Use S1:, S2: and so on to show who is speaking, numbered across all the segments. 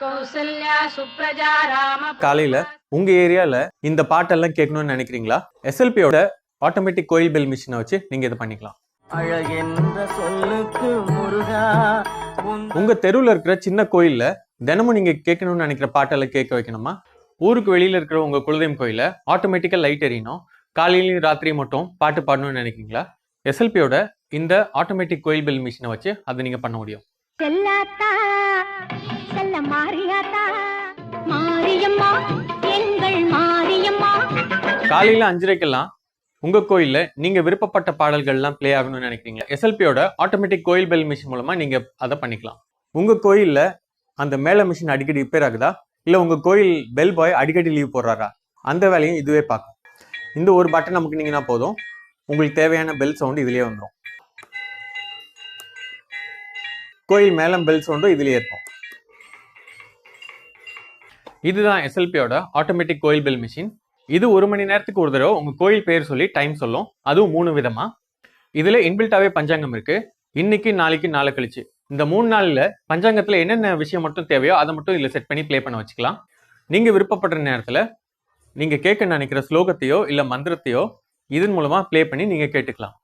S1: கௌசல்யா சுப்ரஜா ராம.
S2: காலையில உங்க ஏரியால இந்த பாட்டெல்லாம் கேட்கணும்னு நினைக்கிறீங்களா? எஸ்எல்பியோட ஆட்டோமேட்டிக் கோயில் பெல் மிஷினை வச்சு நீங்க இதை பண்ணிக்கலாம். உங்க தெருவில் இருக்கிற சின்ன கோயில்ல தினமும் நீங்க கேட்கணும்னு நினைக்கிற பாட்டெல்லாம் கேட்க வைக்கணுமா? ஊருக்கு வெளியில இருக்கிற உங்க குலதெய்வம் கோயில ஆட்டோமேட்டிக்கா லைட் எரியணும், காலையிலையும் ராத்திரியும் மட்டும் பாட்டு பாடணும்னு நினைக்கிறீங்களா? எஸ்எல்பியோட இந்த ஆட்டோமேட்டிக் கோயில் பெல் மிஷினை வச்சு அதை நீங்க பண்ண முடியும். காலையில 5:30க்கெல்லாம் உங்க கோயில்ல நீங்க விருப்பப்பட்ட பாடல்கள்லாம் பிளே ஆகணும்னு நினைக்கிறீங்களா? எஸ்எல்பியோட ஆட்டோமேட்டிக் கோயில் பெல் மிஷின் மூலமா நீங்க அதை பண்ணிக்கலாம். உங்க கோயில்ல அந்த மேல மிஷின் அடிக்கடி ரிப்பேர் ஆகுதா, இல்ல உங்க கோயில் பெல் பாய் அடிக்கடி லீவ் போடுறாரா, அந்த வேலையும் இதுவே பார்க்கும். இந்த ஒரு பட்டன் நமக்கு நீங்கன்னா போதும், உங்களுக்கு தேவையான பெல் சவுண்ட் இதுலயே வந்துடும். கோயில் மேலம் பெல் சவுண்டும் இதுலயே இருக்கும். இதுதான் எஸ்எல்பியோட ஆட்டோமேட்டிக் கோயில் பெல் மிஷின். இது 1 மணி நேரத்துக்கு ஒரு தடவை உங்க கோயில் பேர் சொல்லி டைம் சொல்லும். அதுவும் 3 விதமா. இதுல இன்பில்ட்டாவே பஞ்சாங்கம் இருக்கு. இன்னைக்கு, நாளைக்கு, நாளை கழிச்சு, இந்த 3 நாள்ல பஞ்சாங்கத்துல என்னென்ன விஷயம் மட்டும் தேவையோ அதை மட்டும் இதுல செட் பண்ணி பிளே பண்ண வச்சுக்கலாம். நீங்க விருப்பப்படுற நேரத்துல நீங்க கேட்க நினைக்கிற ஸ்லோகத்தையோ இல்ல மந்திரத்தையோ இதன் மூலமா பிளே பண்ணி நீங்க கேட்டுக்கலாம்.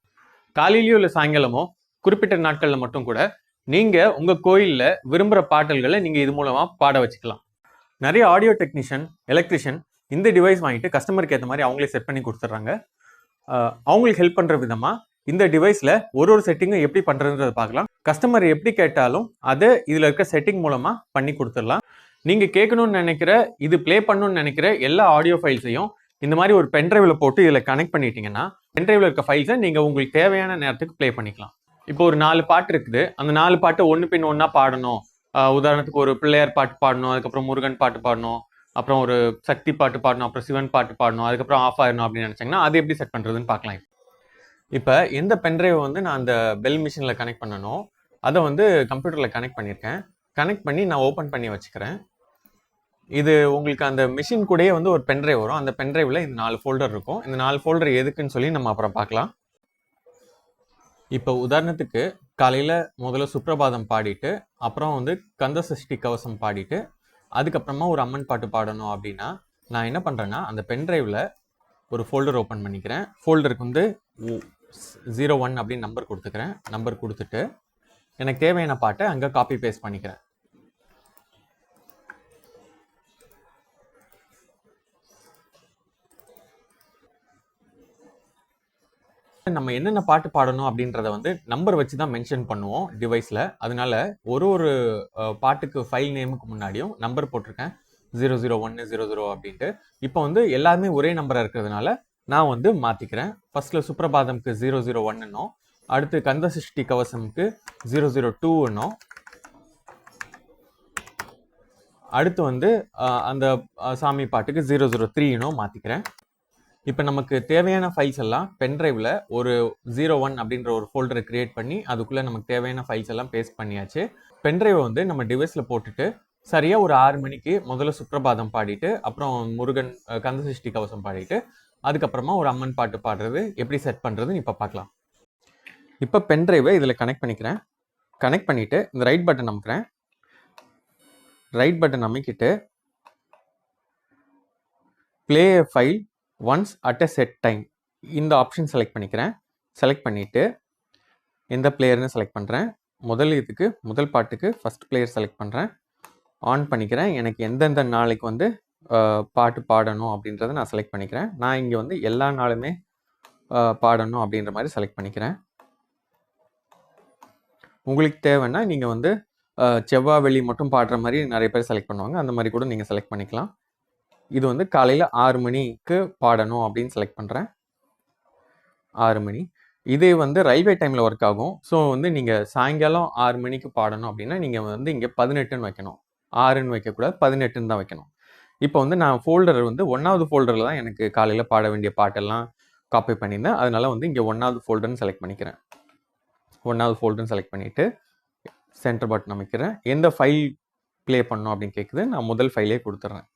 S2: காலையிலயோ இல்ல சாயங்காலமோ குறிப்பிட்ட நாட்கள்ல மட்டும் கூட நீங்க உங்க கோயில்ல விரும்புற பாடல்களை நீங்க இது மூலமா பாட வச்சுக்கலாம். நிறைய ஆடியோ டெக்னீஷியன், எலக்ட்ரிஷியன் இந்த டிவைஸ் வாங்கிட்டு கஸ்டமருக்கு ஏற்ற மாதிரி அவங்களே செட் பண்ணி கொடுத்துட்றாங்க. அவங்களுக்கு ஹெல்ப் பண்ற விதமா இந்த டிவைஸ்ல ஒரு செட்டிங்கும் எப்படி பண்றதுன்றதை பார்க்கலாம். கஸ்டமர் எப்படி கேட்டாலும் அதை இதுல இருக்க செட்டிங் மூலமா பண்ணி கொடுத்துடலாம். நீங்க கேட்கணும்னு நினைக்கிற, இது பிளே பண்ணணும்னு நினைக்கிற எல்லா ஆடியோ ஃபைல்ஸையும் இந்த மாதிரி ஒரு பென்ட்ரைவ்ல போட்டு இதுல கனெக்ட் பண்ணிட்டீங்கன்னா பென்ட்ரைவ்ல இருக்க ஃபைல்ஸை நீங்க உங்களுக்கு தேவையான நேரத்துக்கு பிளே பண்ணிக்கலாம். இப்போ ஒரு 4 பாட்டு இருக்குது, அந்த 4 பாட்டு ஒன்று பின் ஒன்னா பாடணும். உதாரணத்துக்கு ஒரு பிள்ளையார் பாட்டு பாடணும், அதுக்கப்புறம் முருகன் பாட்டு பாடணும், அப்புறம் ஒரு சக்தி பாட்டு பாடணும், அப்புறம் சிவன் பாட்டு பாடணும், அதுக்கப்புறம் ஆஃப் ஆயிடணும் அப்படின்னு நினைச்சாங்கன்னா அது எப்படி செட் பண்றதுன்னு பார்க்கலாம். இப்போ எந்த பென்ட்ரைவ் வந்து நான் அந்த பெல் மிஷினில் கனெக்ட் பண்ணணும் அதை வந்து கம்ப்யூட்டரில் கனெக்ட் பண்ணியிருக்கேன். கனெக்ட் பண்ணி நான் ஓப்பன் பண்ணி வச்சுக்கிறேன். இது உங்களுக்கு அந்த மிஷின் கூடயே வந்து ஒரு பென்ட்ரைவ் வரும். அந்த பென்ட்ரைவில் இந்த 4 ஃபோல்டர் இருக்கும். இந்த 4 ஃபோல்டர் எதுக்குன்னு சொல்லி நம்ம அப்புறம் பார்க்கலாம். இப்போ உதாரணத்துக்கு காலையில் முதல்ல சுப்ரபாதம் பாடிட்டு, அப்புறம் வந்து கந்த சஷ்டி கவசம் பாடிட்டு, அதுக்கப்புறமா ஒரு அம்மன் பாட்டு பாடணும் அப்படின்னா நான் என்ன பண்ணுறேன்னா அந்த பென்ட்ரைவில் ஒரு ஃபோல்டர் ஓப்பன் பண்ணிக்கிறேன். ஃபோல்டருக்கு வந்து 01 அப்படின்னு நம்பர் கொடுத்துக்கிறேன். நம்பர் கொடுத்துட்டு எனக்கு தேவையான பாட்டை அங்கே காப்பி பேஸ்ட் பண்ணிக்கிறேன். நம்ம என்னென்ன பாட்டு பாடணும் அப்படின்றத வந்து நம்பர் வச்சு தான் மென்ஷன் பண்ணுவோம் டிவைஸில். அதனால ஒரு பாட்டுக்கு ஃபைல் நேமுக்கு முன்னாடியும் நம்பர் போட்டிருக்கேன், 001 00 அப்படின்ட்டு. இப்போ வந்து எல்லாருமே ஒரே நம்பராக இருக்கிறதுனால நான் வந்து மாற்றிக்கிறேன். ஃபர்ஸ்ட்ல சுப்ரபாதம்க்கு 001னும், அடுத்து கந்த சஷ்டி கவசம்க்கு 002னும், அடுத்து வந்து அந்த சாமி பாட்டுக்கு 003னும் மாற்றிக்கிறேன். இப்போ நமக்கு தேவையான ஃபைல்ஸ் எல்லாம் பென்ட்ரைவில் ஒரு 01 அப்படின்ற ஒரு ஃபோல்டரை கிரியேட் பண்ணி அதுக்குள்ளே நமக்கு தேவையான ஃபைல்ஸ் எல்லாம் பேஸ்ட் பண்ணியாச்சு. பென்ட்ரைவை வந்து நம்ம டிவைஸில் போட்டுட்டு சரியாக ஒரு 6 மணிக்கு முதல்ல சுப்ரபாதம் பாடிட்டு, அப்புறம் முருகன் கந்த சஷ்டி கவசம் பாடிட்டு, அதுக்கப்புறமா ஒரு அம்மன் பாட்டு பாடுறது எப்படி செட் பண்ணுறதுன்னு இப்போ பார்க்கலாம். இப்போ பென்ட்ரைவை இதில் கனெக்ட் பண்ணிக்கிறேன். கனெக்ட் பண்ணிவிட்டு இந்த ரைட் பட்டன் அமுக்கிறேன். ரைட் பட்டன் அமைக்கிட்டு play file once at a set time இந்த ஆப்ஷன் செலக்ட் பண்ணிக்கிறேன். செலக்ட் பண்ணிவிட்டு எந்த பிளேயர்னு செலக்ட் பண்ணுறேன். முதல் பாட்டுக்கு ஃபஸ்ட் பிளேயர் செலக்ட் பண்ணுறேன். ஆன் பண்ணிக்கிறேன். எனக்கு எந்தெந்த நாளைக்கு வந்து பாட்டு பாடணும் அப்படின்றத நான் செலக்ட் பண்ணிக்கிறேன். நான் இங்கே வந்து எல்லா நாளுமே பாடணும் அப்படின்ற மாதிரி செலக்ட் பண்ணிக்கிறேன். உங்களுக்கு தேவைன்னா நீங்கள் வந்து செவ்வாய் வெள்ளி மட்டும் பாடுற மாதிரி நிறைய பேர் செலக்ட் பண்ணுவாங்க, அந்த மாதிரி கூட நீங்கள் செலக்ட் பண்ணிக்கலாம். இது வந்து காலையில் 6 மணிக்கு பாடணும் அப்படின்னு செலக்ட் பண்ணுறேன். 6 மணி. இதே வந்து ரயில்வே டைமில் ஒர்க் ஆகும். ஸோ வந்து நீங்கள் சாயங்காலம் 6 மணிக்கு பாடணும் அப்படின்னா நீங்கள் வந்து இங்கே 18ன்னு வைக்கணும். 6ன்னு வைக்கக்கூடாது, 18ன்னு தான் வைக்கணும். இப்போ வந்து நான் ஃபோல்டர் வந்து 1வது ஃபோல்டரில் தான் எனக்கு காலையில் பாட வேண்டிய பாட்டெல்லாம் காப்பி பண்ணியிருந்தேன். அதனால வந்து இங்கே 1வது ஃபோல்டர்னு செலக்ட் பண்ணிக்கிறேன். 1வது ஃபோல்டர்னு செலக்ட் பண்ணிவிட்டு சென்டர் பட்டன் அமைக்கிறேன். எந்த ஃபைல் ப்ளே பண்ணணும் அப்படின்னு கேட்குது. நான் முதல் ஃபைலே கொடுத்துட்றேன்.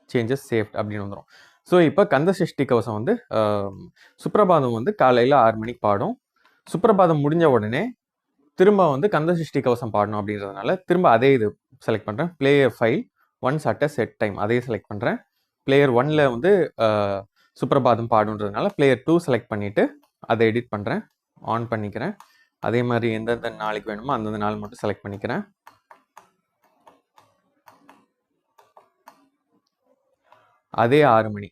S2: சேஞ்சஸ் சேஃப்ட் அப்படின்னு வந்துடும். ஸோ இப்போ கந்த சஷ்டி கவசம் வந்து சுப்ரபாதம் வந்து காலையில் 6 மணிக்கு பாடும். சுப்ரபாதம் முடிஞ்ச உடனே திரும்ப வந்து கந்த சஷ்டி கவசம் பாடணும் அப்படின்றதுனால திரும்ப அதே இது செலக்ட் பண்ணுறேன். Play file once at a set time அதையே செலக்ட் பண்ணுறேன். பிளேயர் 1ல் வந்து சுப்ரபாதம் பாடுன்றதுனால பிளேயர் 2 செலக்ட் பண்ணிவிட்டு அதை எடிட் பண்ணுறேன், ஆன் பண்ணிக்கிறேன். அதே மாதிரி எந்தெந்த நாளைக்கு வேணுமோ அந்தந்த நாள் மட்டும் செலக்ட் பண்ணிக்கிறேன். அதே 6 மணி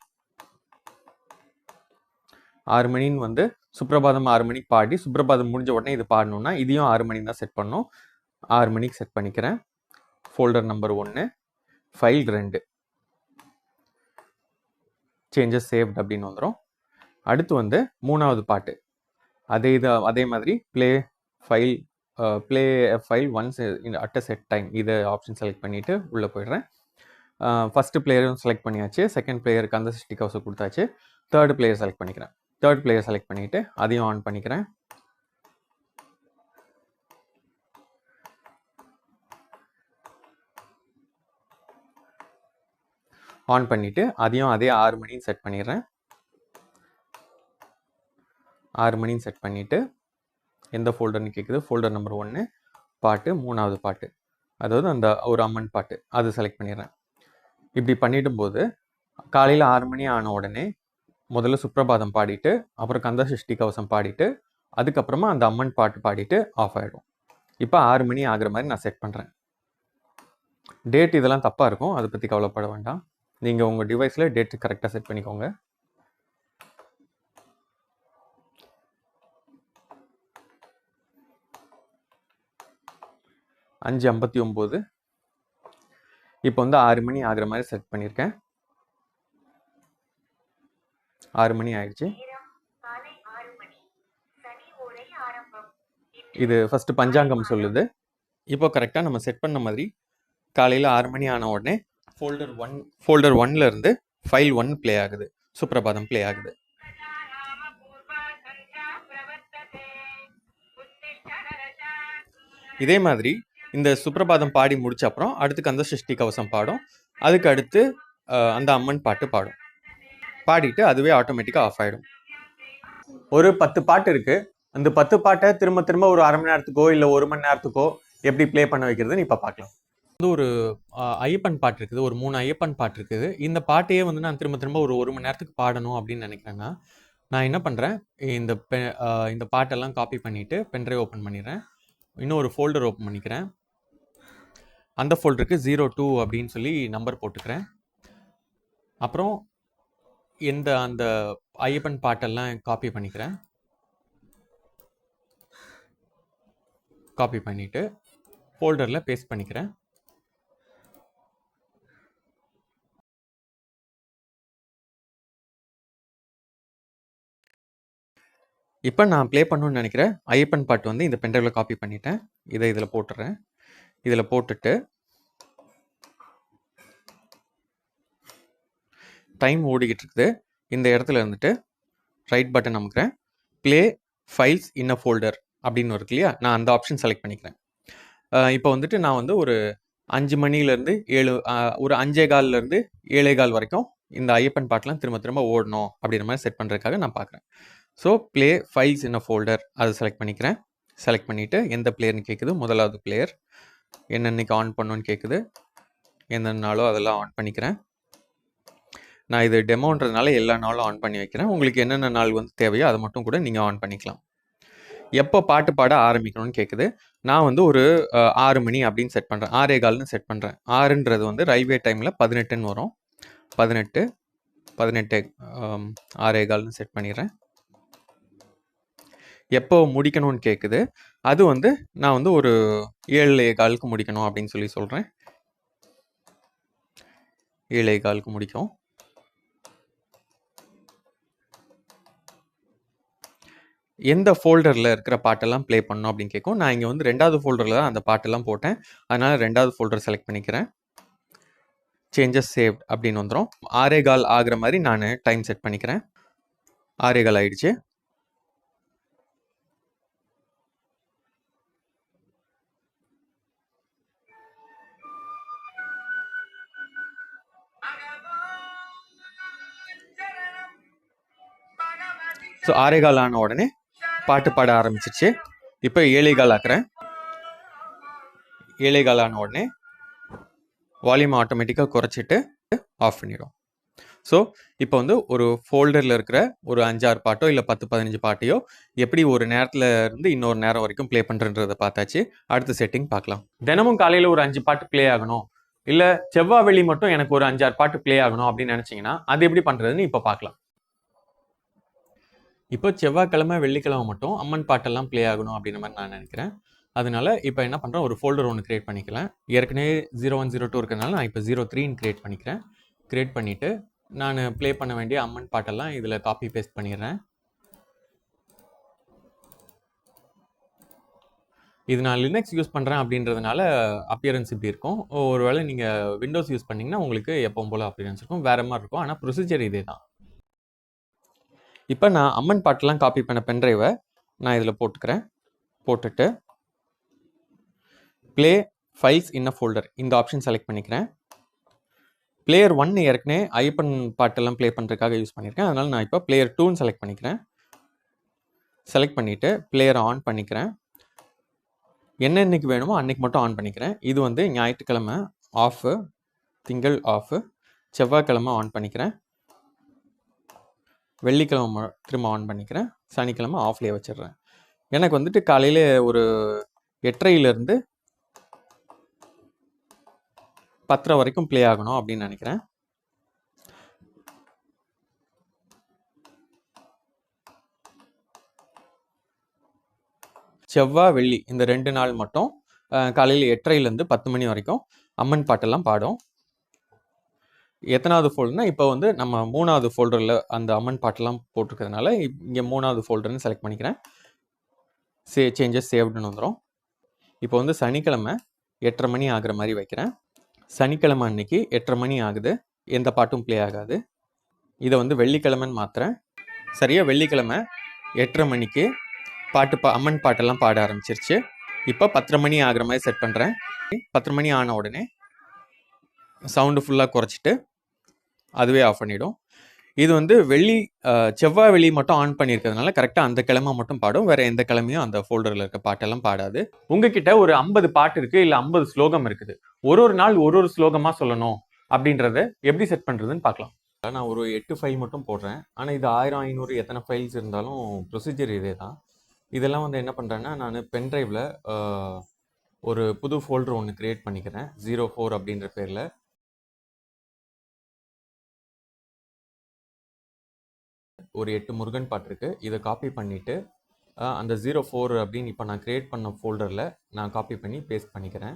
S2: 6 மணின்னு வந்து சுப்ரபாதம் 6 மணிக்கு பாடி சுப்ரபாதம் முடிஞ்ச உடனே இது பாடணும்னா இதையும் 6 மணிக்கு தான் செட் பண்ணணும். 6 மணிக்கு செட் பண்ணிக்கிறேன். Folder number 1, file 2, changes saved அப்படின்னு வந்துடும். அடுத்து வந்து 3வது பாட்டு அதே மாதிரி play file once at a set time இதை ஆப்ஷன் செலக்ட் பண்ணிவிட்டு உள்ளே போயிடுறேன். ஃபஸ்ட்டு பிளேயரும் செலக்ட் பண்ணியாச்சு, செகண்ட் பிளேயருக்கு அந்த சிட்டி கவசம் கொடுத்தாச்சு. தேர்டு பிளேயர் செலக்ட் பண்ணிக்கிறேன். தேர்ட் பிளேயர் செலக்ட் பண்ணிவிட்டு அதையும் ஆன் பண்ணிக்கிறேன். ஆன் பண்ணிவிட்டு அதையும் அதே 6 மணின்னு செட் பண்ணிடுறேன். 6 மணின்னு செட் பண்ணிவிட்டு எந்த ஃபோல்டர்னு கேட்குது, ஃபோல்டர் நம்பர் 1 பாட்டு 3வது பாட்டு, அதாவது அந்த ஒரு அம்மன் பாட்டு அது செலக்ட் பண்ணிடுறேன். இப்படி பண்ணிடும்போது காலையில் 6 மணி ஆன உடனே முதல்ல சுப்ரபாதம் பாடிட்டு அப்புறம் கந்த சஷ்டி கவசம் பாடிட்டு அதுக்கப்புறமா அந்த அம்மன் பாட்டு பாடிட்டு ஆஃப் ஆகிடும். இப்போ 6 மணி ஆகிற மாதிரி நான் செட் பண்ணுறேன். டேட் இதெல்லாம் தப்பாக இருக்கும், அதை பற்றி கவலைப்பட வேண்டாம். நீங்கள் உங்கள் டிவைஸில் டேட் கரெக்டாக செட் பண்ணிக்கோங்க. அஞ்சு 59 இப்போ வந்து 6 மணி ஆகிற மாதிரி செட் பண்ணியிருக்கேன். 6 மணி ஆயிடுச்சு. இது ஃபஸ்ட்டு பஞ்சாங்கம் சொல்லுது. இப்போ கரெக்டாக நம்ம செட் பண்ண மாதிரி காலையில் 6 மணி ஆன உடனே ஃபோல்டர் 1ல் இருந்து ஃபைல் 1 ப்ளே ஆகுது, சுப்ரபாதம் ப்ளே ஆகுது. இதே மாதிரி இந்த சுப்ரபாதம் பாடி முடிச்ச அப்புறம் அடுத்து கந்த சஷ்டி கவசம் பாடும், அதுக்கு அடுத்து அந்த அம்மன் பாட்டு பாடும். பாடிட்டு அதுவே ஆட்டோமேட்டிக்காக ஆஃப் ஆகிடும். ஒரு 10 பாட்டு இருக்குது. அந்த 10 பாட்டை திரும்ப திரும்ப ஒரு அரை மணி நேரத்துக்கோ இல்லை 1 மணி நேரத்துக்கோ எப்படி ப்ளே பண்ண வைக்கிறதுன்னு இப்போ பார்க்கலாம். வந்து ஒரு ஐயப்பன் பாட்டு இருக்குது, ஒரு 3 ஐயப்பன் பாட்டு இருக்குது. இந்த பாட்டையே வந்து நான் திரும்ப திரும்ப ஒரு 1 மணி நேரத்துக்கு பாடணும் அப்படின்னு நினைக்கிறேன்னா நான் என்ன பண்ணுறேன், இந்த பாட்டெல்லாம் காப்பி பண்ணிவிட்டு பென்ட்ரைவ் ஓப்பன் பண்ணிடுறேன். இன்னும் ஒரு ஃபோல்டர் ஓப்பன் பண்ணிக்கிறேன். அந்த ஃபோல்டருக்கு 02 அப்படின்னு சொல்லி நம்பர் போட்டுக்கிறேன். அப்புறம் அந்த ஐயப்பன் பாட்டெல்லாம் காப்பி பண்ணிக்கிறேன். காப்பி பண்ணிவிட்டு ஃபோல்டரில் பேஸ்ட் பண்ணிக்கிறேன். இப்போ நான் ப்ளே பண்ணணும்னு நினைக்கிற ஐயப்பன் பாட்டு வந்து இந்த பென்ட்ரைவில் காப்பி பண்ணிட்டேன். இதை இதில் போட்டுறேன். இதில் போட்டுட்டு டைம் ஓடிக்கிட்டு இருக்குது. இந்த இடத்துல இருந்துட்டு ரைட் பட்டன் அமுக்கிறேன். Play files in a folder அப்படின்னு இருக்கு இல்லையா, நான் அந்த ஆப்ஷன் செலக்ட் பண்ணிக்கிறேன். இப்போ வந்துட்டு நான் வந்து ஒரு 5 மணிலேருந்து 7 ஒரு 5:15 7:15 வரைக்கும் இந்த ஐயப்பன் பாட்டெலாம் திரும்ப திரும்ப ஓடணும் அப்படின்ற மாதிரி செட் பண்ணுறதுக்காக நான் பார்க்குறேன். So play files in a folder அதை செலக்ட் பண்ணிக்கிறேன். செலக்ட் பண்ணிவிட்டு எந்த பிளேயர்னு கேட்குது, முதலாவது பிளேயர் என்னென்னைக்கு ஆன் பண்ணணுன்னு கேட்குது, எந்தெந்த நாளோ அதெல்லாம் ஆன் பண்ணிக்கிறேன். நான் இது டெமோன்றதுனால எல்லா நாளும் ஆன் பண்ணி வைக்கிறேன். உங்களுக்கு என்னென்ன நாள் வந்து தேவையோ அதை மட்டும் கூட நீங்கள் ஆன் பண்ணிக்கலாம். எப்போ பாட்டு பாட ஆரம்பிக்கணும்னு கேட்குது. நான் வந்து ஒரு 6 மணி அப்படின்னு செட் பண்ணுறேன். 6:15ன்னு செட் பண்ணுறேன். 6ன்றது வந்து ரயில்வே டைமில் 18ன்னு வரும். 18 6:15ன்னு செட் பண்ணிடுறேன். எப்போ முடிக்கணும்னு கேட்குது. அது வந்து நான் வந்து ஒரு 7:15க்கு முடிக்கணும் அப்படின்னு சொல்லி சொல்கிறேன். 7:15க்கு முடிக்கும். எந்த ஃபோல்டரில் இருக்கிற பாட்டெல்லாம் ப்ளே பண்ணணும் அப்படின்னு கேட்கும். நான் இங்கே வந்து 2வது ஃபோல்டரில் தான் அந்த பாட்டெல்லாம் போட்டேன். அதனால் 2வது ஃபோல்டர் செலக்ட் பண்ணிக்கிறேன். சேஞ்சஸ் சேவ்ட் அப்படின்னு வந்துடும். 6:15 ஆகிற மாதிரி நான் டைம் செட் பண்ணிக்கிறேன். 6:15 ஆயிடுச்சு. ஸோ 6:15 ஆன உடனே பாட்டு பாட ஆரம்பிச்சிருச்சு. இப்போ 7:15 ஆக்குறேன். 7:15 ஆன உடனே வால்யூம் ஆட்டோமேட்டிக்காக குறைச்சிட்டு ஆஃப் பண்ணிடும். ஸோ இப்போ வந்து ஒரு ஃபோல்டரில் இருக்கிற ஒரு 5-6 பாட்டோ இல்லை 10-15 பாட்டையோ எப்படி ஒரு நேரத்தில் இருந்து இன்னொரு நேரம் வரைக்கும் ப்ளே பண்ணுறன்றதை பார்த்தாச்சு. அடுத்த செட்டிங் பார்க்கலாம். தினமும் காலையில் ஒரு 5 பாட்டு ப்ளே ஆகணும், இல்லை செவ்வாய் வெள்ளி மட்டும் எனக்கு ஒரு 5-6 பாட்டு ப்ளே ஆகணும் அப்படின்னு நினச்சிங்கன்னா அது எப்படி பண்ணுறதுன்னு இப்போ பார்க்கலாம். இப்போ செவ்வாய்க்கிழமை வெள்ளிக்கிழமை மட்டும் அம்மன் பாட்டெல்லாம் ப்ளே ஆகணும் அப்படின்ற மாதிரி நான் நினைக்கிறேன். அதனால இப்போ என்ன பண்ணுறேன், ஒரு ஃபோல்டர் ஒன்று க்ரியேட் பண்ணிக்கலாம். ஏற்கனவே 0102 இருக்கிறதுனால நான் இப்போ 03ன்னு க்ரியேட் பண்ணிக்கிறேன். க்ரியேட் பண்ணிவிட்டு நான் ப்ளே பண்ண வேண்டிய அம்மன் பாட்டெல்லாம் இதில் காப்பி பேஸ்ட் பண்ணிடுறேன். இது நான் லினக்ஸ் யூஸ் பண்ணுறேன் அப்படின்றதுனால அப்பியரன்ஸ் இப்படி இருக்கும். ஒருவேளை நீங்கள் விண்டோஸ் யூஸ் பண்ணிங்கன்னா உங்களுக்கு எப்பவும் போல் அப்பியரன்ஸ் இருக்கும், வேறு மாதிரி இருக்கும். ஆனால் ப்ரொசீஜர் இதே தான். இப்போ நான் அம்மன் பாட்டெல்லாம் காப்பி பண்ண பென்ட்ரைவை நான் இதில் போட்டுக்கிறேன். போட்டுட்டு play files in a folder இந்த ஆப்ஷன் செலக்ட் பண்ணிக்கிறேன். பிளேயர் 1 ஏற்கனவே ஐயப்பன் பாட்டெல்லாம் ப்ளே பண்ணுறதுக்காக யூஸ் பண்ணியிருக்கேன். அதனால் நான் இப்போ பிளேயர் 2ன்னு செலக்ட் பண்ணிக்கிறேன். செலக்ட் பண்ணிவிட்டு பிளேயரை ஆன் பண்ணிக்கிறேன். என்னன்னைக்கு வேணுமோ அன்றைக்கி மட்டும் ஆன் பண்ணிக்கிறேன். இது வந்து ஞாயிற்றுக்கிழமை ஆஃபு, திங்கள் ஆஃபு, செவ்வாய்க்கிழமை ஆன் பண்ணிக்கிறேன், வெள்ளிக்கிழமை திரும்ப ஆன் பண்ணிக்கிறேன், சனிக்கிழமை ஆஃப்லேயே வச்சிடுறேன். எனக்கு வந்துட்டு காலையில் ஒரு 8:30 10:30 வரைக்கும் ப்ளே ஆகணும் அப்படின்னு நினைக்கிறேன். செவ்வாய் வெள்ளி இந்த 2 நாள் மட்டும் காலையில் 8:30 10 மணி வரைக்கும் அம்மன் பாட்டெல்லாம் பாடும். எத்தனாவது ஃபோல்டர்னா இப்போ வந்து நம்ம 3வது ஃபோல்டரில் அந்த அம்மன் பாட்டெல்லாம் போட்டிருக்கிறதுனால இங்கே 3வது ஃபோல்டர்னு செலக்ட் பண்ணிக்கிறேன். சேஞ்சஸ் சேவ்டுன்னு வந்துடும். இப்போ வந்து சனிக்கிழமை 8:30 மணி ஆகிற மாதிரி வைக்கிறேன். சனிக்கிழமை அன்னைக்கு 8:30 மணி ஆகுது, எந்த பாட்டும் ப்ளே ஆகாது. இதை வந்து வெள்ளிக்கிழமைன்னு மாற்றுறேன். சரியாக வெள்ளிக்கிழமை 8:30 மணிக்கு அம்மன் பாட்டெல்லாம் பாட ஆரம்பிச்சிருச்சு. இப்போ 10:30 மணி ஆகிற மாதிரி செட் பண்ணுறேன். 10:30 மணி ஆன உடனே சவுண்டு ஃபுல்லாக குறைச்சிட்டு அதுவே ஆஃப் பண்ணிவிடும். இது வந்து செவ்வாய் வெள்ளி மட்டும் ஆன் பண்ணியிருக்கிறதுனால கரெக்டாக அந்த கிழமை மட்டும் பாடும், வேறு எந்த கிழமையும் அந்த ஃபோல்டரில் இருக்க பாட்டெல்லாம் பாடாது. உங்ககிட்ட ஒரு 50 பாட்டு இருக்குது, இல்லை 50 ஸ்லோகம் இருக்குது, ஒரு நாள் ஒரு ஸ்லோகமாக சொல்லணும் அப்படின்றத எப்படி செட் பண்ணுறதுன்னு பார்க்கலாம். நான் ஒரு 8 ஃபைல் மட்டும் போடுறேன். ஆனால் இது 1000 500 எத்தனை ஃபைல்ஸ் இருந்தாலும் ப்ரொசீஜர் இதே தான். இதெல்லாம் வந்து என்ன பண்ணுறேன்னா, நான் பென்ட்ரைவில் ஒரு புது ஃபோல்டர் ஒன்று க்ரியேட் பண்ணிக்கிறேன். 04 அப்படின்ற பேரில். ஒரு 8 முருகன் பாட்டு இருக்குது. இதை காப்பி பண்ணிவிட்டு அந்த 04 அப்படின்னு இப்போ நான் க்ரியேட் பண்ண ஃபோல்டரில் நான் காப்பி பண்ணி பேஸ்ட் பண்ணிக்கிறேன்.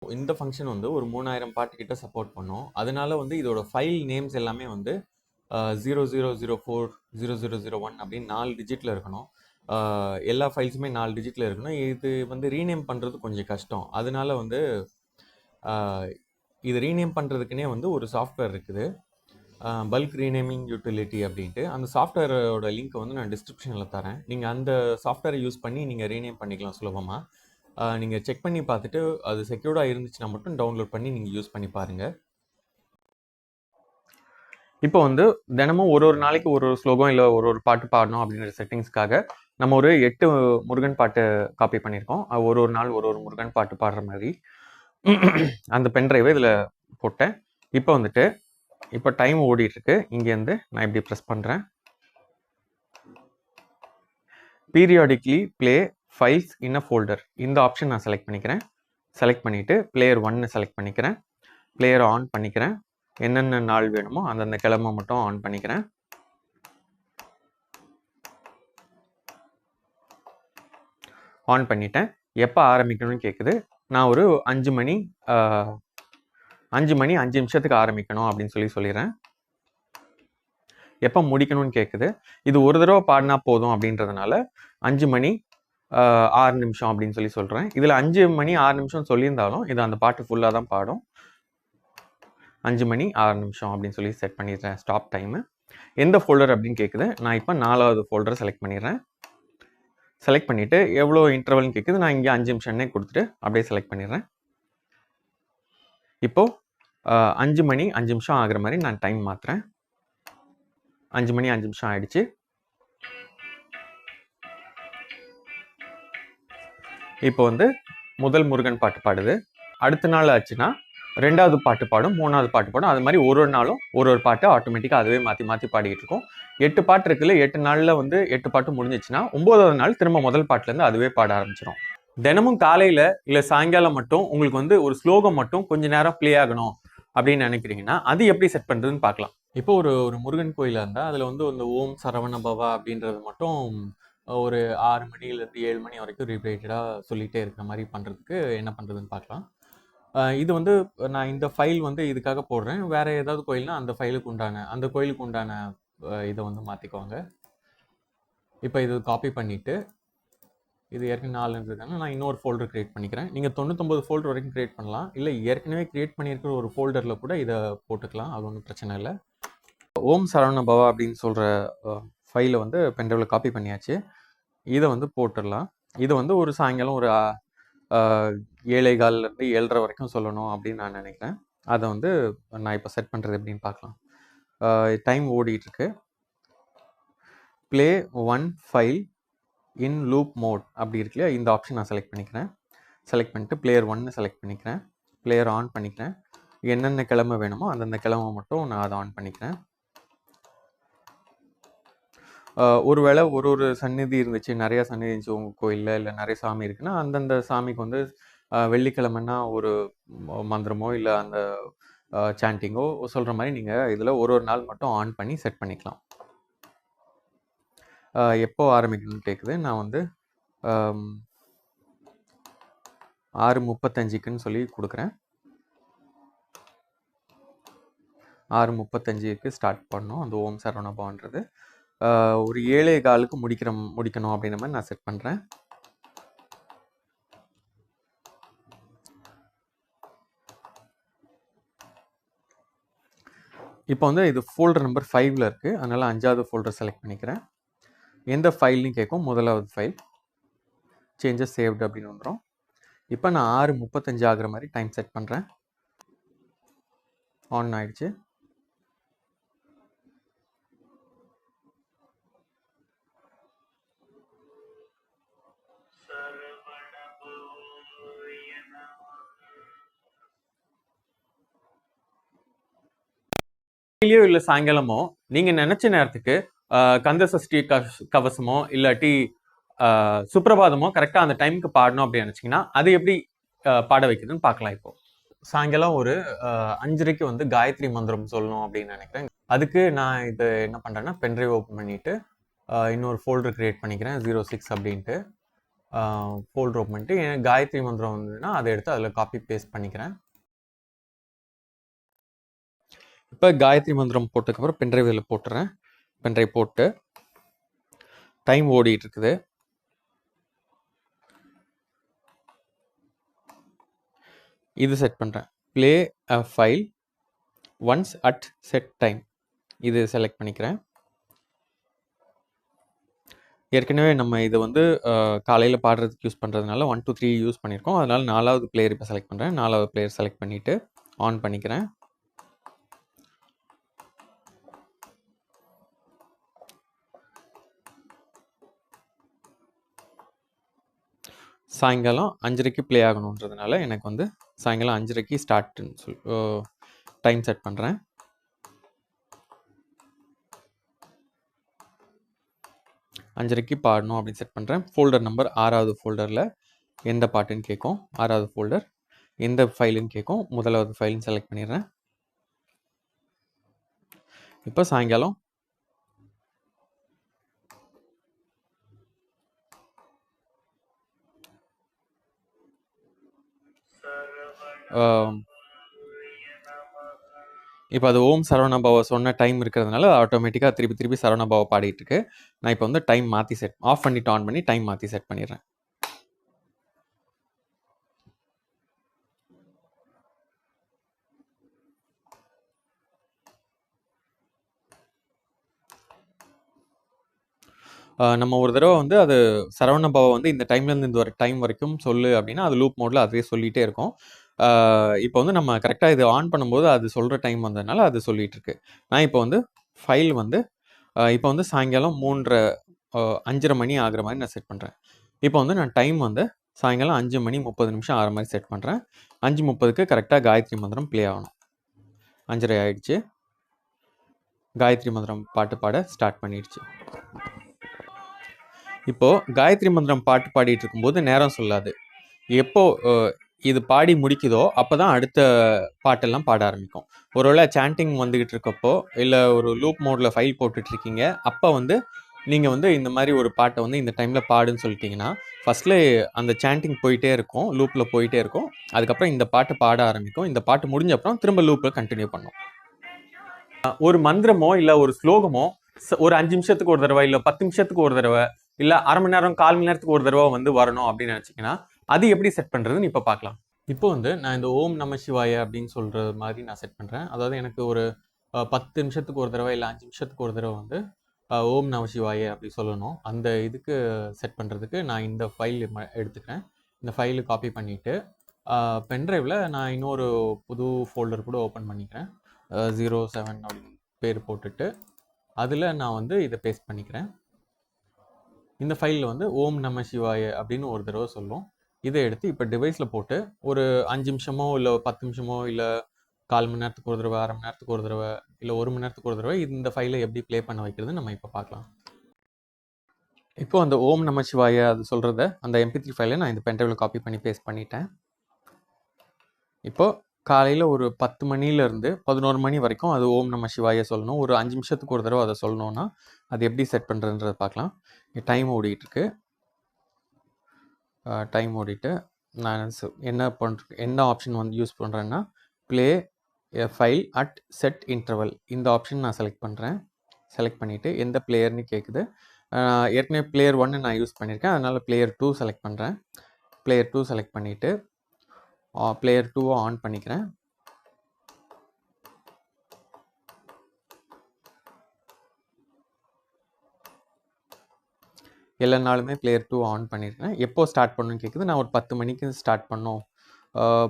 S2: இந்த ஃபங்க்ஷன் வந்து ஒரு 3000 பாட்டுக்கிட்ட சப்போர்ட் பண்ணும். அதனால வந்து இதோட ஃபைல் நேம்ஸ் எல்லாமே வந்து 0004 0001 அப்படின்னு 4 டிஜிட்டில் இருக்கணும். எல்லா ஃபைல்ஸுமே 4 டிஜிட்டில் இருக்கணும். இது வந்து ரீநேம் பண்ணுறது கொஞ்சம் கஷ்டம். அதனால வந்து இது ரீநேம் பண்ணுறதுக்குனே வந்து ஒரு சாஃப்ட்வேர் இருக்குது, பல்க் ரீநேமிங் யூட்டிலிட்டி அப்படின்ட்டு. அந்த சாஃப்ட்வேரோட லிங்க் வந்து நான் டிஸ்கிரிப்ஷனில் தரேன். நீங்கள் அந்த சாஃப்ட்வேரை யூஸ் பண்ணி நீங்கள் ரீநேம் பண்ணிக்கலாம் சுலபமாக. நீங்கள் செக் பண்ணி பார்த்துட்டு அது செக்யூர்டாக இருந்துச்சுன்னா மட்டும் டவுன்லோட் பண்ணி நீங்கள் யூஸ் பண்ணி பாருங்கள். இப்போ வந்து தினமும் ஒரு நாளைக்கு ஒரு ஸ்லோகம் இல்லை ஒரு பாட்டு பாடணும் அப்படின்ற செட்டிங்ஸ்க்காக நம்ம ஒரு 8 முருகன் பாட்டு காப்பி பண்ணியிருக்கோம். ஒரு நாள் ஒரு முருகன் பாட்டு பாடுற மாதிரி அந்த பென்ட்ரைவை இதில் போட்டேன். இப்போ வந்துட்டு இப்போ டைம் ஓடிட்டுருக்கு. இங்கேருந்து நான் இப்படி ப்ரெஸ் பண்ணுறேன். Periodically play files in a folder இந்த ஆப்ஷன் நான் செலக்ட் பண்ணிக்கிறேன். செலக்ட் பண்ணிவிட்டு பிளேயர் 1 செலக்ட் பண்ணிக்கிறேன். பிளேயரை ஆன் பண்ணிக்கிறேன். என்னென்ன நாள் வேணுமோ அந்தந்த கிழமை மட்டும் ஆன் பண்ணிக்கிறேன். ஆன் பண்ணிட்டேன். எப்போ ஆரம்பிக்கணும்னு கேட்குது. நான் ஒரு 5 மணி 5 நிமிஷத்துக்கு ஆரம்பிக்கணும் அப்படின்னு சொல்லிடுறேன். எப்போ முடிக்கணும்னு கேட்குது. இது ஒரு தடவை பாடினா போதும் அப்படின்றதுனால 5 மணி 6 நிமிஷம் அப்படின்னு சொல்கிறேன். இதில் 5 மணி 6 நிமிஷம் சொல்லியிருந்தாலும் இது அந்த பாட்டு ஃபுல்லாக தான் பாடும். 5 மணி 6 நிமிஷம் அப்படின்னு செட் பண்ணிடுறேன் ஸ்டாப் டைமு. எந்த ஃபோல்டர் அப்படின்னு கேட்குது. நான் இப்போ 4வது ஃபோல்டரை செலக்ட் பண்ணிடுறேன். செலக்ட் பண்ணிவிட்டு எவ்வளோ இன்டர்வல்னு கேட்குது. நான் இங்கே 5 நிமிஷம்னே கொடுத்துட்டு அப்படியே செலக்ட் பண்ணிடுறேன். இப்போது 5 மணி 5 நிமிஷம் ஆகிற மாதிரி நான் டைம் மாற்றுறேன். 5 மணி 5 நிமிஷம் ஆயிடுச்சு. இப்போ வந்து முதல் முருகன் பாட்டு பாடுது. அடுத்த நாள் ஆச்சுன்னா 2வது பாட்டு பாடும், 3வது பாட்டு பாடும். அது மாதிரி ஒரு நாளும் ஒரு பாட்டு ஆட்டோமேட்டிக்காக அதுவே மாற்றி மாற்றி பாடிக்கிட்டு இருக்கும். 8 பாட்டு இருக்குல்ல, 8 நாளில் வந்து 8 பாட்டு முடிஞ்சிச்சுன்னா 9வது நாள் திரும்ப முதல் பாட்டுலேருந்து அதுவே பாட ஆரம்பிச்சிடும். தினமும் காலையில் இல்லை சாயங்காலம் மட்டும் உங்களுக்கு வந்து ஒரு ஸ்லோகம் மட்டும் கொஞ்ச நேரம் ப்ளே ஆகணும் அப்படின்னு நினைக்கிறீங்கன்னா அது எப்படி செட் பண்ணுறதுன்னு பார்க்கலாம். இப்போ ஒரு முருகன் கோயிலாக இருந்தால் அதில் வந்து இந்த ஓம் சரவண பவா அப்படின்றது மட்டும் ஒரு 6 மணிலேருந்து 7 மணி வரைக்கும் ரிப்பீட்டடாக சொல்லிகிட்டே இருக்கிற மாதிரி பண்ணுறதுக்கு என்ன பண்ணுறதுன்னு பார்க்கலாம். இது வந்து நான் இந்த ஃபைல் வந்து இதுக்காக போடுறேன். வேறு ஏதாவது கோயில்னா அந்த ஃபைலுக்கு உண்டான அந்த கோயிலுக்கு உண்டான இதை வந்து மாற்றிக்குவாங்க. இப்போ இது காப்பி பண்ணிவிட்டு இது ஏற்கனவே 4 இருந்ததுனால நான் இன்னொரு ஃபோல்டர் க்ரியேட் பண்ணிக்கிறேன். நீங்கள் 99 ஃபோல்டர் வரைக்கும் க்ரியேட் பண்ணலாம். இல்லை ஏற்கனவே க்ரியேட் பண்ணியிருக்கிற ஒரு ஃபோல்டரில் கூட இதை போட்டுக்கலாம். அது ஒன்றும் பிரச்சனை இல்லை. ஓம் சரவண பவா அப்படின்னு சொல்கிற ஃபைலை வந்து பென்ட்ரைவில் காப்பி பண்ணியாச்சு. இதை வந்து போட்டுடலாம். இது வந்து ஒரு சாயங்காலம் ஒரு 7:15லேருந்து 7:30 வரைக்கும் சொல்லணும் அப்படின்னு நான் நினைக்கிறேன். அதை வந்து நான் இப்போ செட் பண்ணுறது எப்படின்னு பார்க்கலாம். டைம் ஓடிட்டுருக்கு. Play 1 file in loop mode அப்படி இருக்கு இல்லையா, இந்த ஆப்ஷன் நான் செலக்ட் பண்ணிக்கிறேன். செலக்ட் பண்ணிட்டு பிளேயர் 1 செலக்ட் பண்ணிக்கிறேன். பிளேயர் ஆன் பண்ணிக்கிறேன். என்னென்ன கிழமை வேணுமோ அந்தந்த கிழமை மட்டும் நான் அதை ஆன் பண்ணிக்கிறேன். ஒருவேளை ஒரு சந்நிதி இருந்துச்சு, நிறையா சந்நிதி இருந்துச்சு உங்கள் கோயிலில், இல்லை நிறைய சாமி இருக்குன்னா அந்தந்த சாமிக்கு வந்து வெள்ளிக்கிழமைன்னா ஒரு மந்திரமோ இல்லை அந்த சாண்டிங்கோ சொல்கிற மாதிரி நீங்கள் இதில் ஒரு நாள் மட்டும் ஆன் பண்ணி செட் பண்ணிக்கலாம். எப்போ ஆரம்பிக்கணும்னு கேட்குது. நான் வந்து 6:35க்குன்னு சொல்லி கொடுக்குறேன். 6:35க்கு ஸ்டார்ட் பண்ணணும் அந்த ஓம் சரவண பவன்றது. ஒரு 7:15க்கு முடிக்கணும் அப்படின்ற மாதிரி நான் செட் பண்ணுறேன். இப்போ வந்து இது ஃபோல்டர் நம்பர் 5ல் இருக்குது. அதனால் 5வது ஃபோல்டர் செலக்ட் பண்ணிக்கிறேன். எந்த ஃபைல்னு கேட்கும். முதலாவது ஃபைல் சேஞ்சஸ் சேவ்டு அப்படின்னு வந்துடும். இப்போ நான் 6:35 ஆகிற மாதிரி டைம் செட் பண்ணுறேன். ஆன் ஆகிடுச்சு. இல்லை சாயங்காலமோ நீங்கள் நினச்ச நேரத்துக்கு கந்த சஷ்டி கவசமோ இல்லாட்டி சுப்பிரபாதமோ கரெக்டாக அந்த டைமுக்கு பாடணும் அப்படின்னு நினச்சிங்கன்னா அது எப்படி பாட வைக்கிறதுன்னு பார்க்கலாம். இப்போ சாயங்காலம் ஒரு 5:30க்கு வந்து காயத்ரி மந்திரம் சொல்லணும் அப்படின்னு நினைக்கிறேன். அதுக்கு நான் இது என்ன பண்ணுறேன்னா பென்ட்ரைவ் ஓப்பன் பண்ணிவிட்டு இன்னொரு ஃபோல்டர் க்ரியேட் பண்ணிக்கிறேன். 06 அப்படின்ட்டு ஃபோல்டர் ஓப்பன் பண்ணிட்டு காயத்ரி மந்திரம் வந்ததுன்னா அதை எடுத்து அதில் காப்பி பேஸ்ட் பண்ணிக்கிறேன். இப்போ காயத்ரி மந்திரம் போட்டதுக்கப்புறம் பென்ட்ரைவில் போட்டுறேன். பென்ட்ரைவ் போட்டு டைம் ஓடிட்டு இருக்குது. இது செட் பண்ணுறேன். Play a file once at set time இது செலக்ட் பண்ணிக்கிறேன். ஏற்கனவே நம்ம இதை வந்து காலையில் பாடுறதுக்கு யூஸ் பண்ணுறதுனால 1 2 3 யூஸ் பண்ணியிருக்கோம். அதனால் 4வது பிளேயர் இப்போ செலக்ட் பண்ணுறேன். 4வது பிளேயர் செலக்ட் பண்ணிவிட்டு ஆன் பண்ணிக்கிறேன். சாயங்காலம் 5:30க்கு ப்ளே ஆகணுன்றதுனால எனக்கு வந்து சாயங்காலம் 5:30க்கு ஸ்டார்ட்னு சொல்லி டைம் செட் பண்ணுறேன். அஞ்சரைக்கு பாடணும் அப்படின்னு செட் பண்ணுறேன். ஃபோல்டர் நம்பர் 6வது ஃபோல்டரில் எந்த பாட்டுன்னு கேட்கும். 6வது ஃபோல்டர் எந்த ஃபைலுன்னு கேட்கும். முதலாவது ஃபைல்னு செலக்ட் பண்ணிடுறேன். இப்போ சாயங்காலம் இப்போ அது ஓம் சரவணபாவை சொன்ன டைம் இருக்கிறதுனால ஆட்டோமேட்டிக்காக திருப்பி சரவணபாவை பாடிட்டு இருக்கு. நான் இப்போ வந்து டைம் மாற்றி ஆஃப் பண்ணிட்டு ஆன் பண்ணி டைம் மாற்றி செட் பண்ணிடுறேன். நம்ம ஒரு தடவை வந்து அது சரவணபாவை வந்து இந்த டைம்லேருந்து இந்த டைம் வரைக்கும் சொல்லு அப்படின்னா அது லூப் மோடில் அதுவே சொல்லிகிட்டே இருக்கும். இப்போ வந்து நம்ம கரெக்டாக இது ஆன் பண்ணும்போது அது சொல்கிற டைம் வந்ததுனால அது சொல்லிகிட்டு இருக்கு. நான் இப்போ வந்து ஃபைல் வந்து இப்போ வந்து சாயங்காலம் 5:30 மணி ஆகிற மாதிரி நான் செட் பண்ணுறேன். இப்போ வந்து நான் டைம் வந்து சாயங்காலம் 5:30 ஆகிற மாதிரி செட் பண்ணுறேன். 5:30க்கு கரெக்டாக காயத்ரி மந்திரம் ப்ளே ஆகணும். 5:30 ஆகிடுச்சு. காயத்ரி மந்திரம் பாட்டு பாட ஸ்டார்ட் பண்ணிடுச்சு. இப்போது காயத்ரி மந்திரம் பாட்டு பாடிட்டு இருக்கும்போது நேரம் சொல்லாது. எப்போ இது பாடி முடிக்குதோ அப்போ தான் அடுத்த பாட்டெல்லாம் பாட ஆரம்பிக்கும். ஒருவேளை சாண்டிங் வந்துக்கிட்டு இருக்கப்போ இல்லை ஒரு லூப் மோடில் ஃபைல் போட்டுட்ருக்கீங்க, அப்போ வந்து நீங்கள் வந்து இந்த மாதிரி ஒரு பாட்டை வந்து இந்த டைமில் பாடுன்னு சொல்லிட்டீங்கன்னா ஃபஸ்ட்டில் அந்த சாண்டிங் போயிட்டே இருக்கும், லூப்பில் போயிட்டே இருக்கும். அதுக்கப்புறம் இந்த பாட்டு பாட ஆரம்பிக்கும். இந்த பாட்டு முடிஞ்ச அப்புறம் திரும்ப லூப்பில் கண்டினியூ பண்ணும். ஒரு மந்திரமோ இல்லை ஒரு ஸ்லோகமோ ஒரு 5 நிமிஷத்துக்கு ஒரு தடவை இல்லை 10 நிமிஷத்துக்கு ஒரு தடவை இல்லை அரை மணி நேரம் 1/4 மணி நேரத்துக்கு ஒரு தடவை வந்து வரணும் அப்படின்னு நினச்சிங்கன்னா அது எப்படி செட் பண்ணுறதுன்னு இப்போ பார்க்கலாம். இப்போ வந்து நான் இந்த ஓம் நம சிவாய அப்படின்னு சொல்கிற மாதிரி நான் செட் பண்ணுறேன். அதாவது எனக்கு ஒரு 10 நிமிஷத்துக்கு ஒரு தடவை இல்லை 5 நிமிஷத்துக்கு ஒரு தடவை வந்து ஓம் நம சிவாய அப்படி சொல்லணும். அந்த இதுக்கு செட் பண்ணுறதுக்கு நான் இந்த ஃபைல் எடுத்துக்கிறேன். இந்த ஃபைலு காப்பி பண்ணிவிட்டு பென்ட்ரைவில் நான் இன்னொரு புது ஃபோல்டர் கூட ஓப்பன் பண்ணிக்கிறேன். 07 அப்படின்னு பேர் போட்டுட்டு அதில் நான் வந்து இதை பேஸ்ட் பண்ணிக்கிறேன். இந்த ஃபைலில் வந்து ஓம் நம சிவாய அப்படின்னு ஒரு தடவை சொல்லும். இதை எடுத்து இப்போ டிவைஸில் போட்டு ஒரு 5 நிமிஷமோ இல்லை 10 நிமிஷமோ இல்லை 1/4 மணி நேரத்துக்கு ஒரு தடவை, அரை மணி நேரத்துக்கு ஒரு தடவை, இல்லை 1 மணி நேரத்துக்கு ஒரு தடவை இந்த ஃபைலை எப்படி ப்ளே பண்ண வைக்கிறது நம்ம இப்போ பார்க்கலாம். இப்போ அந்த ஓம் நம சிவாய அது சொல்கிறத அந்த MP3 ஃபைலை நான் இந்த பென்ட்ரைவில் காப்பி பண்ணி பேஸ்ட் பண்ணிட்டேன். இப்போது காலையில் ஒரு 10 மணிலேருந்து 11 மணி வரைக்கும் அது ஓம் நம சிவாய சொல்லணும். ஒரு 5 நிமிஷத்துக்கு ஒரு தடவை அதை சொல்லணுன்னா அது எப்படி செட் பண்ணுறதுன்றதை பார்க்கலாம். டைம் ஓடிட்டுருக்கு. டைம் ஓடிட்டு நான் என்ன ஆப்ஷன் வந்து யூஸ் பண்ணுறேன்னா play a file at set interval இந்த ஆப்ஷன் நான் செலக்ட் பண்ணுறேன். செலக்ட் பண்ணிவிட்டு எந்த பிளேயர்னு கேட்குது. ஏற்கனவே பிளேயர் 1 நான் யூஸ் பண்ணியிருக்கேன், அதனால் பிளேயர் 2 செலக்ட் பண்ணுறேன். பிளேயர் 2 செலக்ட் பண்ணிவிட்டு பிளேயர் 2 ஆன் பண்ணிக்கிறேன். எல்லா நாளுமே பிளேயர் 2 ஆன் பண்ணியிருக்கேன். எப்போ ஸ்டார்ட் பண்ணணும்னு கேட்குது. நான் ஒரு 10 மணிக்கு ஸ்டார்ட் பண்ணோம்,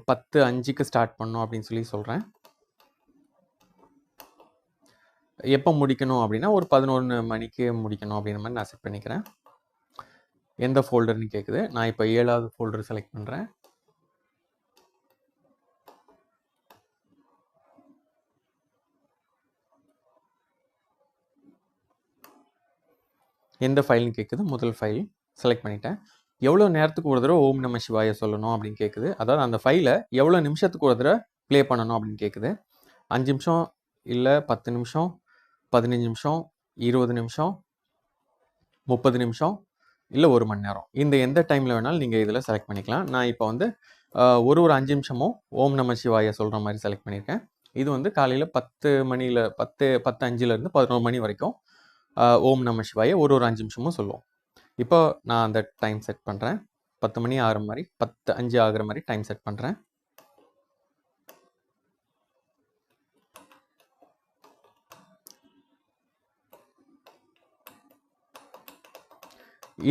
S2: 10:05க்கு ஸ்டார்ட் பண்ணோம் அப்படின்னு சொல்கிறேன். எப்போ முடிக்கணும் அப்படின்னா ஒரு 11 மணிக்கு முடிக்கணும் அப்படின்ற மாதிரி நான் செட் பண்ணிக்கிறேன். எந்த ஃபோல்டர்னு கேட்குது. நான் இப்போ 7வது ஃபோல்டர் செலக்ட் பண்ணுறேன். எந்த ஃபைல்னு கேட்குது. முதல் ஃபைல் செலக்ட் பண்ணிட்டேன். எவ்வளோ நேரத்துக்கு ஒரு தடவை ஓம் நம சிவாய சொல்லணும் அப்படின்னு கேட்குது. அதாவது அந்த ஃபைலை எவ்வளோ நிமிஷத்துக்கு ஒரு தடவை ப்ளே பண்ணணும் அப்படின்னு கேட்குது. 5 நிமிஷம் இல்லை 10 நிமிஷம், 15 நிமிஷம், 20 நிமிஷம், 30 நிமிஷம், இல்லை 1 மணி நேரம். இந்த எந்த டைமில் வேணாலும் நீங்கள் இதில் செலக்ட் பண்ணிக்கலாம். நான் இப்போ வந்து ஒரு 5 நிமிஷமும் ஓம் நம சிவாய சொல்கிற மாதிரி செலக்ட் பண்ணியிருக்கேன். இது வந்து காலையில் 10 மணியில் 10:05 11 மணி வரைக்கும் ஓம் நம சிவாய ஒரு 5 நிமிஷமும் சொல்லுவோம். இப்போ நான் அந்த டைம் செட் பண்ணுறேன். 10 மணி ஆகிற மாதிரி 10:05 ஆகிற மாதிரி டைம் செட் பண்ணுறேன்.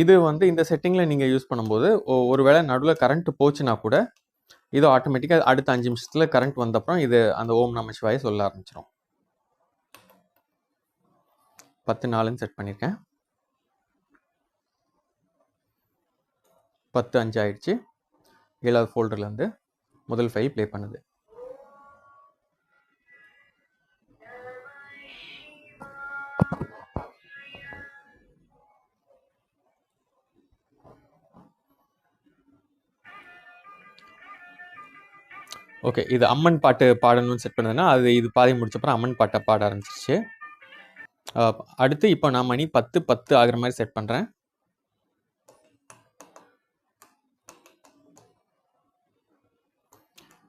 S2: இது வந்து இந்த செட்டிங்கில் நீங்கள் யூஸ் பண்ணும்போது ஒரு வேளை நடுவில் கரண்ட் போச்சுன்னா கூட இது ஆட்டோமேட்டிக்காக அடுத்த 5 நிமிஷத்தில் கரண்ட் வந்தப்புறம் இது அந்த ஓம் நம சிவாய சொல்ல ஆரம்பிச்சிடும். 10:04ன்னு செட் பண்ணியிருக்கேன். 10:05 ஆயிடுச்சு. 7வது ஃபோல்டர்லேருந்து முதல் ஃபைல் ப்ளே பண்ணுது. ஓகே, இது அம்மன் பாட்டு பாடணும்னு செட் பண்ணதுன்னா அது இது பாதி முடிச்சப்பறம் அம்மன் பாட்டை பாட ஆரம்பிச்சிருச்சு. அடுத்து இப்போ நான் மணி 10:10 ஆகிற மாதிரி செட் பண்ணுறேன்.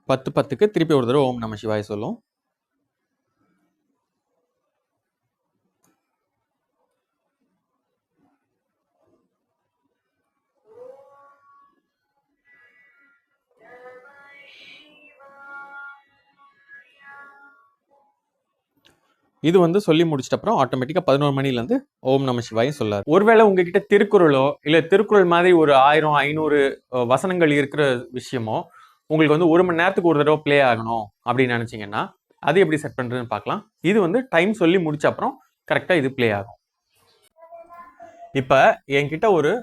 S2: 10:10க்கு திருப்பி ஒரு தடவை ஓம் நம சிவாய சொல்லும். இது வந்து சொல்லி முடிச்சிட்ட அப்புறம் ஆட்டோமேட்டிக்காக 11 மணிலேருந்து ஓம் நம சிவாய சொல்லாது. ஒருவேளை உங்ககிட்ட திருக்குறளோ இல்லை திருக்குறள் மாதிரி ஒரு 1000 500 வசனங்கள் இருக்கிற விஷயமோ உங்களுக்கு வந்து 1 மணி நேரத்துக்கு ஒரு தடவை ப்ளே ஆகணும் அப்படின்னு நினச்சிங்கன்னா அது எப்படி செட் பண்ணுறதுன்னு பார்க்கலாம். இது வந்து டைம் சொல்லி முடிச்ச அப்புறம் கரெக்டாக இது ப்ளே ஆகும். இப்போ என்கிட்ட ஒரு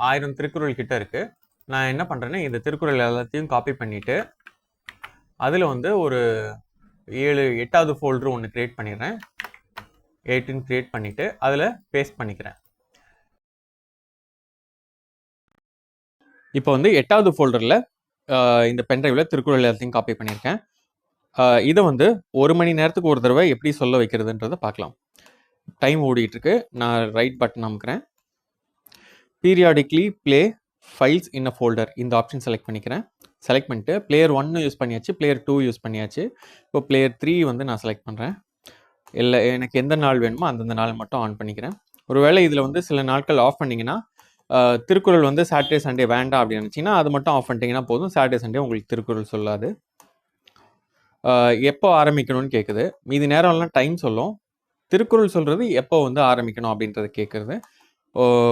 S2: 1000 திருக்குறள் கிட்ட இருக்குது. நான் என்ன பண்ணுறேன்னா இந்த திருக்குறள் எல்லாத்தையும் காப்பி பண்ணிவிட்டு அதில் வந்து ஒரு 8வது ஃபோல்டர் ஒன்று க்ரியேட் பண்ணிடுறேன். 8ன்னு க்ரியேட் பண்ணிவிட்டு அதில் பேஸ்ட் பண்ணிக்கிறேன். இப்போ வந்து 8வது ஃபோல்டரில் இந்த பென்ட்ரைவில் திருக்குறள் எல்லாத்தையும் காப்பி பண்ணியிருக்கேன். இதை வந்து 1 மணி நேரத்துக்கு ஒரு தடவை எப்படி சொல்ல வைக்கிறதுன்றதை பார்க்கலாம். டைம் ஓடிட்டுருக்கு. நான் ரைட் பட்டன் அமுக்கிறேன். Periodically play files in a folder இந்த ஆப்ஷன் செலக்ட் பண்ணிக்கிறேன். செலக்ட் பண்ணிட்டு பிளேயர் 1 யூஸ் பண்ணியாச்சு, பிளேயர் 2 யூஸ் பண்ணியாச்சு. இப்போ பிளேயர் 3 வந்து நான் செலக்ட் பண்ணுறேன். இல்லை எனக்கு எந்த நாள் வேணுமோ அந்தந்த நாள் மட்டும் ஆன் பண்ணிக்கிறேன். ஒருவேளை இதில் வந்து சில நாட்கள் ஆஃப் பண்ணிங்கன்னா திருக்குறள் வந்து சாட்டர்டே சண்டே வேண்டாம் அப்படின்னு நினச்சிங்கன்னா அது மட்டும் ஆஃப் பண்ணிட்டீங்கன்னா போதும். சாட்டர்டே சண்டே உங்களுக்கு திருக்குறள் சொல்லாது. எப்போ ஆரம்பிக்கணும்னு கேட்குது. மீதி நேரம்லாம் டைம் சொல்லும். திருக்குறள் சொல்கிறது எப்போ வந்து ஆரம்பிக்கணும் அப்படின்றத கேட்குறது.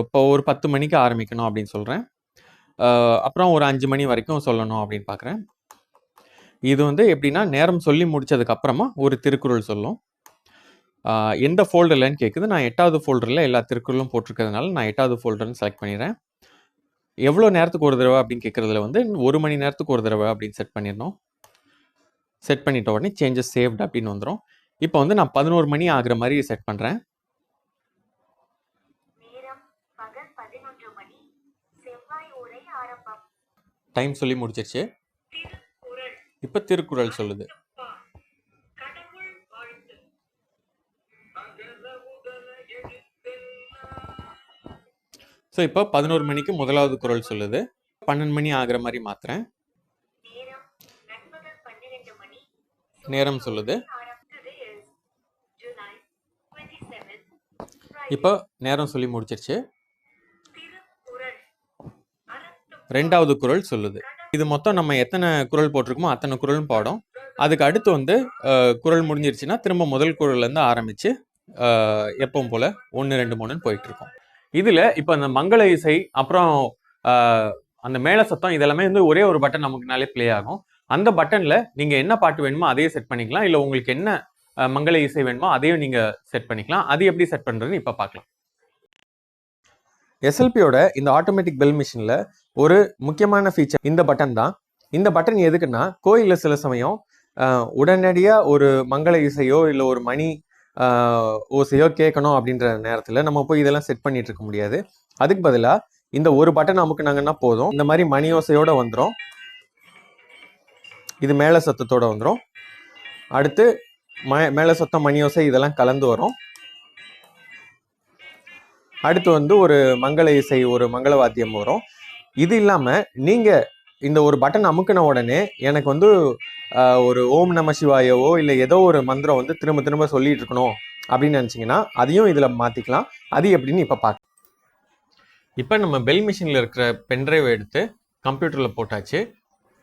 S2: இப்போ ஒரு 10 மணிக்கு ஆரம்பிக்கணும் அப்படின்னு சொல்கிறேன். அப்புறம் ஒரு 5 மணி வரைக்கும் சொல்லணும் அப்படின்னு பார்க்குறேன். இது வந்து எப்படின்னா நேரம் சொல்லி முடித்ததுக்கப்புறமா ஒரு திருக்குறள் சொல்லும். எந்த ஃபோல்டர்லன்னு கேட்குது. நான் 8வது ஃபோல்டரில் எல்லா திருக்குறளும் போட்டிருக்கிறதுனால நான் 8வது ஃபோல்டர்னு செலக்ட் பண்ணிடுறேன். எவ்வளோ நேரத்துக்கு ஒரு தடவை அப்படின்னு கேட்குறதுல வந்து 1 மணி நேரத்துக்கு ஒரு தடவை அப்படின்னு செட் பண்ணிடணும். செட் பண்ணிட்ட உடனே சேஞ்சஸ் சேவ்டு அப்படின்னு வந்துடும். இப்போ வந்து நான் 11 மணி ஆகுற மாதிரி செட் பண்ணுறேன். டைம் சொல்லி முடிச்சிருச்சு. இப்போ திருக்குறள் சொல்லுது. ஸோ இப்போ 11 மணிக்கு முதலாவது குறள் சொல்லுது. 12 மணி ஆகிற மாதிரி மாத்துறேன். நேரம் சொல்லுது. இப்போ நேரம் சொல்லி முடிச்சிருச்சு. 2வது குறள் சொல்லுது. இது மொத்தம் நம்ம எத்தனை குறள் போட்டிருக்கோமோ அத்தனை குறளும் பாடும். அதுக்கு அடுத்து வந்து குறள் முடிஞ்சிருச்சுன்னா திரும்ப முதல் குறள்லேருந்து ஆரம்பித்து எப்பவும் போல் 1 2 3ன்னு போயிட்டுருக்கோம். இதில் இப்போ அந்த மங்கள இசை அப்புறம் அந்த மேல சத்தம் இதெல்லாமே வந்து ஒரே ஒரு பட்டன் நமக்குனாலே ப்ளே ஆகும். அந்த பட்டனில் நீங்கள் என்ன பாட்டு வேணுமோ அதையே செட் பண்ணிக்கலாம். இல்லை உங்களுக்கு என்ன மங்கள இசை வேணுமோ அதையும் நீங்கள் செட் பண்ணிக்கலாம். அது எப்படி செட் பண்ணுறதுன்னு இப்போ பார்க்கலாம். எஸ்எல்பியோட இந்த ஆட்டோமேட்டிக் பெல் மிஷினில் ஒரு முக்கியமான ஃபீச்சர் இந்த பட்டன் தான். இந்த பட்டன் எதுக்குன்னா கோயிலில் சில சமயம் உடனடியாக ஒரு மங்கள இசையோ இல்லை ஒரு மணி ஓசையோ கேட்கணும் அப்படின்ற நேரத்தில் நம்ம போய் இதெல்லாம் செட் பண்ணிட்டு இருக்க முடியாது. அதுக்கு பதிலாக இந்த ஒரு பட்டன் அமுக்குனாங்கன்னா போதும், இந்த மாதிரி மணி ஓசையோட வந்துடும். இது மேலே சத்தத்தோட வந்துடும். அடுத்து மேலே சத்தம் மணி ஓசை இதெல்லாம் கலந்து வரும். அடுத்து வந்து ஒரு மங்கள இசை ஒரு மங்கள வாத்தியம் வரும். இது இல்லாமல் நீங்கள் இந்த ஒரு பட்டன் அமுக்கின உடனே எனக்கு வந்து ஒரு ஓம் நம சிவாயவோ இல்லை ஏதோ ஒரு மந்திரம் வந்து திரும்ப திரும்ப சொல்லிட்டு இருக்கணும் அப்படின்னு நினச்சிங்கன்னா அதையும் இதில் மாற்றிக்கலாம். அது எப்படின்னு இப்போ பார்க்கலாம். இப்போ நம்ம பெல் மிஷினில் இருக்கிற பென்ட்ரைவ் எடுத்து கம்ப்யூட்டரில் போட்டாச்சு.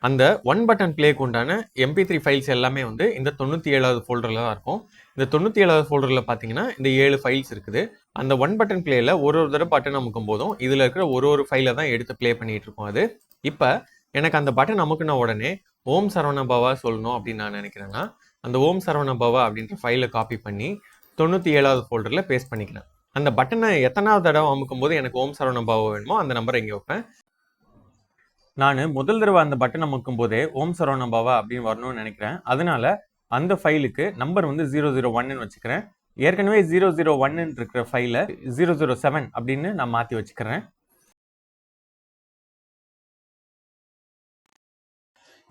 S2: அந்த 1 பட்டன் பிளேக்கு உண்டான MP3 ஃபைல்ஸ் எல்லாமே வந்து இந்த 97வது ஃபோல்டரில் தான் இருக்கும். இந்த 97வது ஃபோல்டரில் பார்த்தீங்கன்னா இந்த 7 ஃபைல்ஸ் இருக்குது. அந்த 1 பட்டன் பிளேயில் ஒரு தடவை பட்டன் அமுக்கும் போதும் இதில் இருக்கிற ஒரு ஃபைலை தான் எடுத்து ப்ளே பண்ணிகிட்டு இருக்கோம். அது இப்போ எனக்கு அந்த பட்டன் அமுக்குன உடனே ஓம் சரவண பவா சொல்லணும் அப்படின்னு நான் நினைக்கிறேன்னா அந்த ஓம் சரவண பவா அப்படின்ற ஃபைலை காப்பி பண்ணி 97வது ஃபோல்டரில் பேஸ்ட் பண்ணிக்கிறேன். அந்த பட்டனை எத்தனாவது தடவை அமுக்கும் போது எனக்கு ஓம் சரவண பவா வேணுமோ அந்த நம்பரை இங்கே வைப்பேன். நான் முதல் தடவை அந்த பட்டன் அமுக்கும் போதே ஓம் சரவண பவா அப்படின்னு வரணும்னு நினைக்கிறேன். அதனால அந்த ஃபைலுக்கு நம்பர் வந்து 001ன்னு வச்சுக்கிறேன். ஏற்கனவே 001 இருக்கிற ஃபைலை 007 அப்படின்னு நான் மாற்றி வச்சுக்கிறேன்.